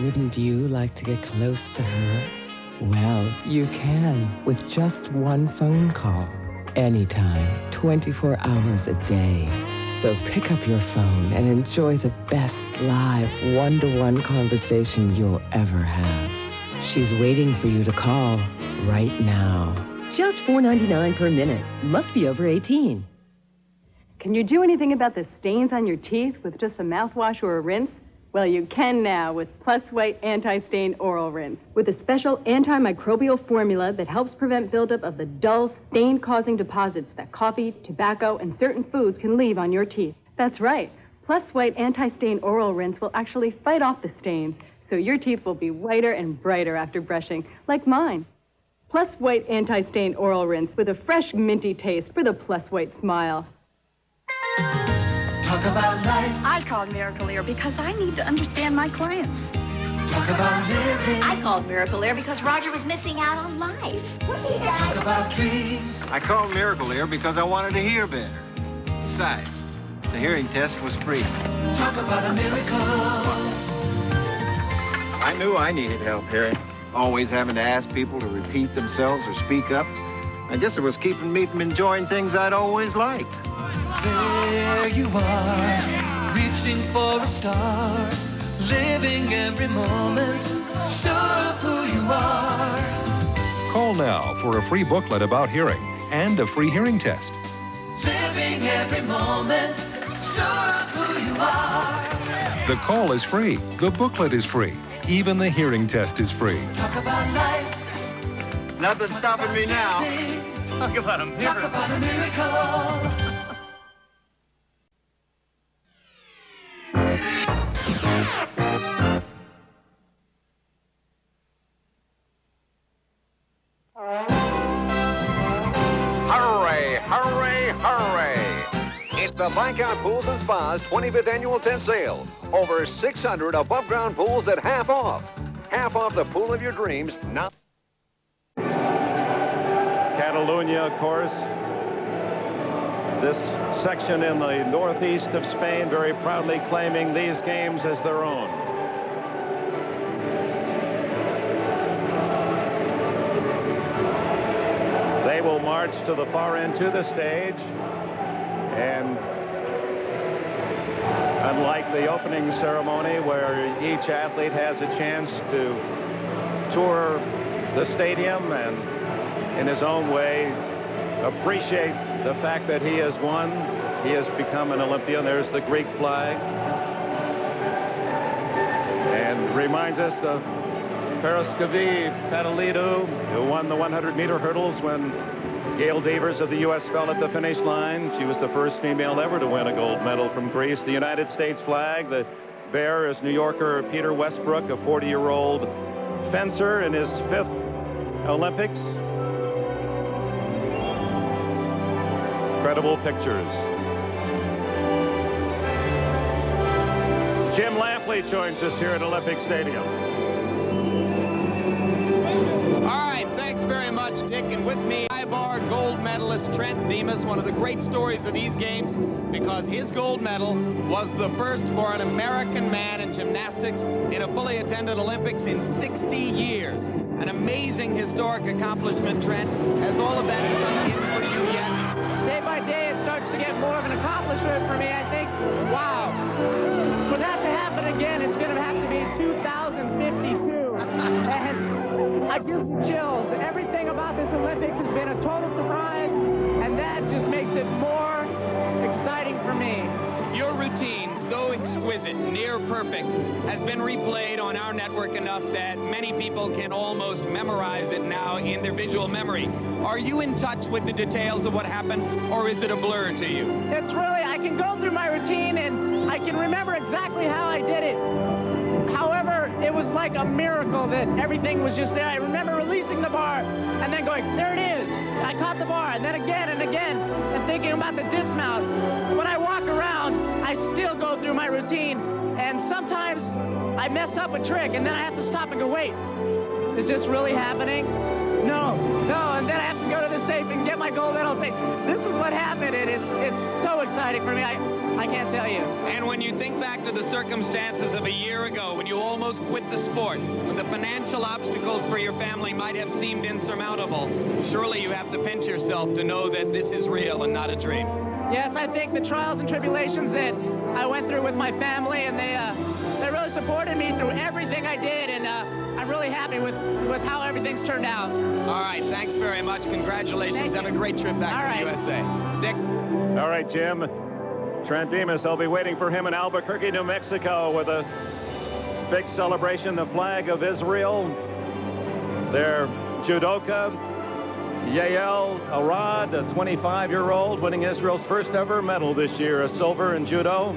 Wouldn't you like to get close to her? Well, you can with just one phone call. Anytime, 24 hours a day. So pick up your phone and enjoy the best live one-to-one conversation you'll ever have. She's waiting for you to call right now. Just $4.99 per minute. Must be over 18. Can you do anything about the stains on your teeth with just a mouthwash or a rinse? Well, you can now with Plus White Anti-Stain Oral Rinse. With a special antimicrobial formula that helps prevent buildup of the dull, stain-causing deposits that coffee, tobacco, and certain foods can leave on your teeth. That's right. Plus White Anti-Stain Oral Rinse will actually fight off the stains, so your teeth will be whiter and brighter after brushing, like mine. Plus White Anti-Stain Oral Rinse with a fresh, minty taste for the Plus White smile. Talk about life. I called Miracle Air because I need to understand my clients. Talk about living. I called Miracle Air because Roger was missing out on life. Talk about dreams. I called Miracle Ear because I wanted to hear better. Besides, the hearing test was free. Talk about a miracle. I knew I needed help hearing. Always having to ask people to repeat themselves or speak up. I guess it was keeping me from enjoying things I'd always liked. There you are, reaching for a star, living every moment, sure of who you are. Call now for a free booklet about hearing and a free hearing test. Living every moment, sure of who you are. The call is free. The booklet is free. Even the hearing test is free. Talk about life. Nothing's stopping me now. Talk about a miracle. Talk about a miracle. Hooray, hooray, hooray! It's the Viscount Pools and Spas 25th Annual Tent Sale. Over 600 above-ground pools at half off. Half off the pool of your dreams now. Catalonia, of course. This section in the northeast of Spain very proudly claiming these games as their own. They will march to the far end to the stage, and unlike the opening ceremony where each athlete has a chance to tour the stadium and in his own way appreciate the fact that he has won, he has become an Olympian. There's the Greek flag, and reminds us of Paraskavi Patalidou, who won the 100-meter hurdles when Gail Devers of the U.S. fell at the finish line. She was the first female ever to win a gold medal from Greece. The United States flag, the bearer is New Yorker Peter Westbrook, a 40-year-old fencer in his 5th Olympics. Incredible pictures. Jim Lampley joins us here at Olympic Stadium. All right, thanks very much, Dick. And with me, high-bar gold medalist Trent Bemis, one of the great stories of these games, because his gold medal was the first for an American man in gymnastics in a fully attended Olympics in 60 years. An amazing historic accomplishment, Trent. Has all of that sunk in for you yet? Day by day, it starts to get more of an accomplishment for me. I think, wow, for that to happen again, it's going to have to be 2052. And I gives me chills. Everything about this Olympics has been a total surprise, and that just makes it more exciting for me. Your routine, so exquisite, near perfect, has been replayed on our network enough that many people can almost memorize it now in their visual memory. Are you in touch with the details of what happened, or is it a blur to you? It's really, I can go through my routine and I can remember exactly how I did it. However, it was like a miracle that everything was just there. I remember releasing the bar and then going, there it is. I caught the bar, and then again and thinking about the dismount. When I walk around, I still go through my routine, and sometimes I mess up a trick, and then I have to stop and go, wait, is this really happening? No, and then I have to go to the safe and get my gold medal and say, this is what what happened. It's so exciting for me. I can't tell you. And when you think back to the circumstances of a year ago when you almost quit the sport, when the financial obstacles for your family might have seemed insurmountable, surely you have to pinch yourself to know that this is real and not a dream. Yes, I think the trials and tribulations that I went through with my family, and they really supported me through everything I did, and I'm really happy with how everything's turned out. All right, thanks very much. Congratulations. Have a great trip back to the USA. Dick? All right, Jim. Trent Demas, they'll be waiting for him in Albuquerque, New Mexico, with a big celebration, the flag of Israel. Their judoka, Yael Arad, a 25-year-old, winning Israel's first ever medal this year, a silver in judo.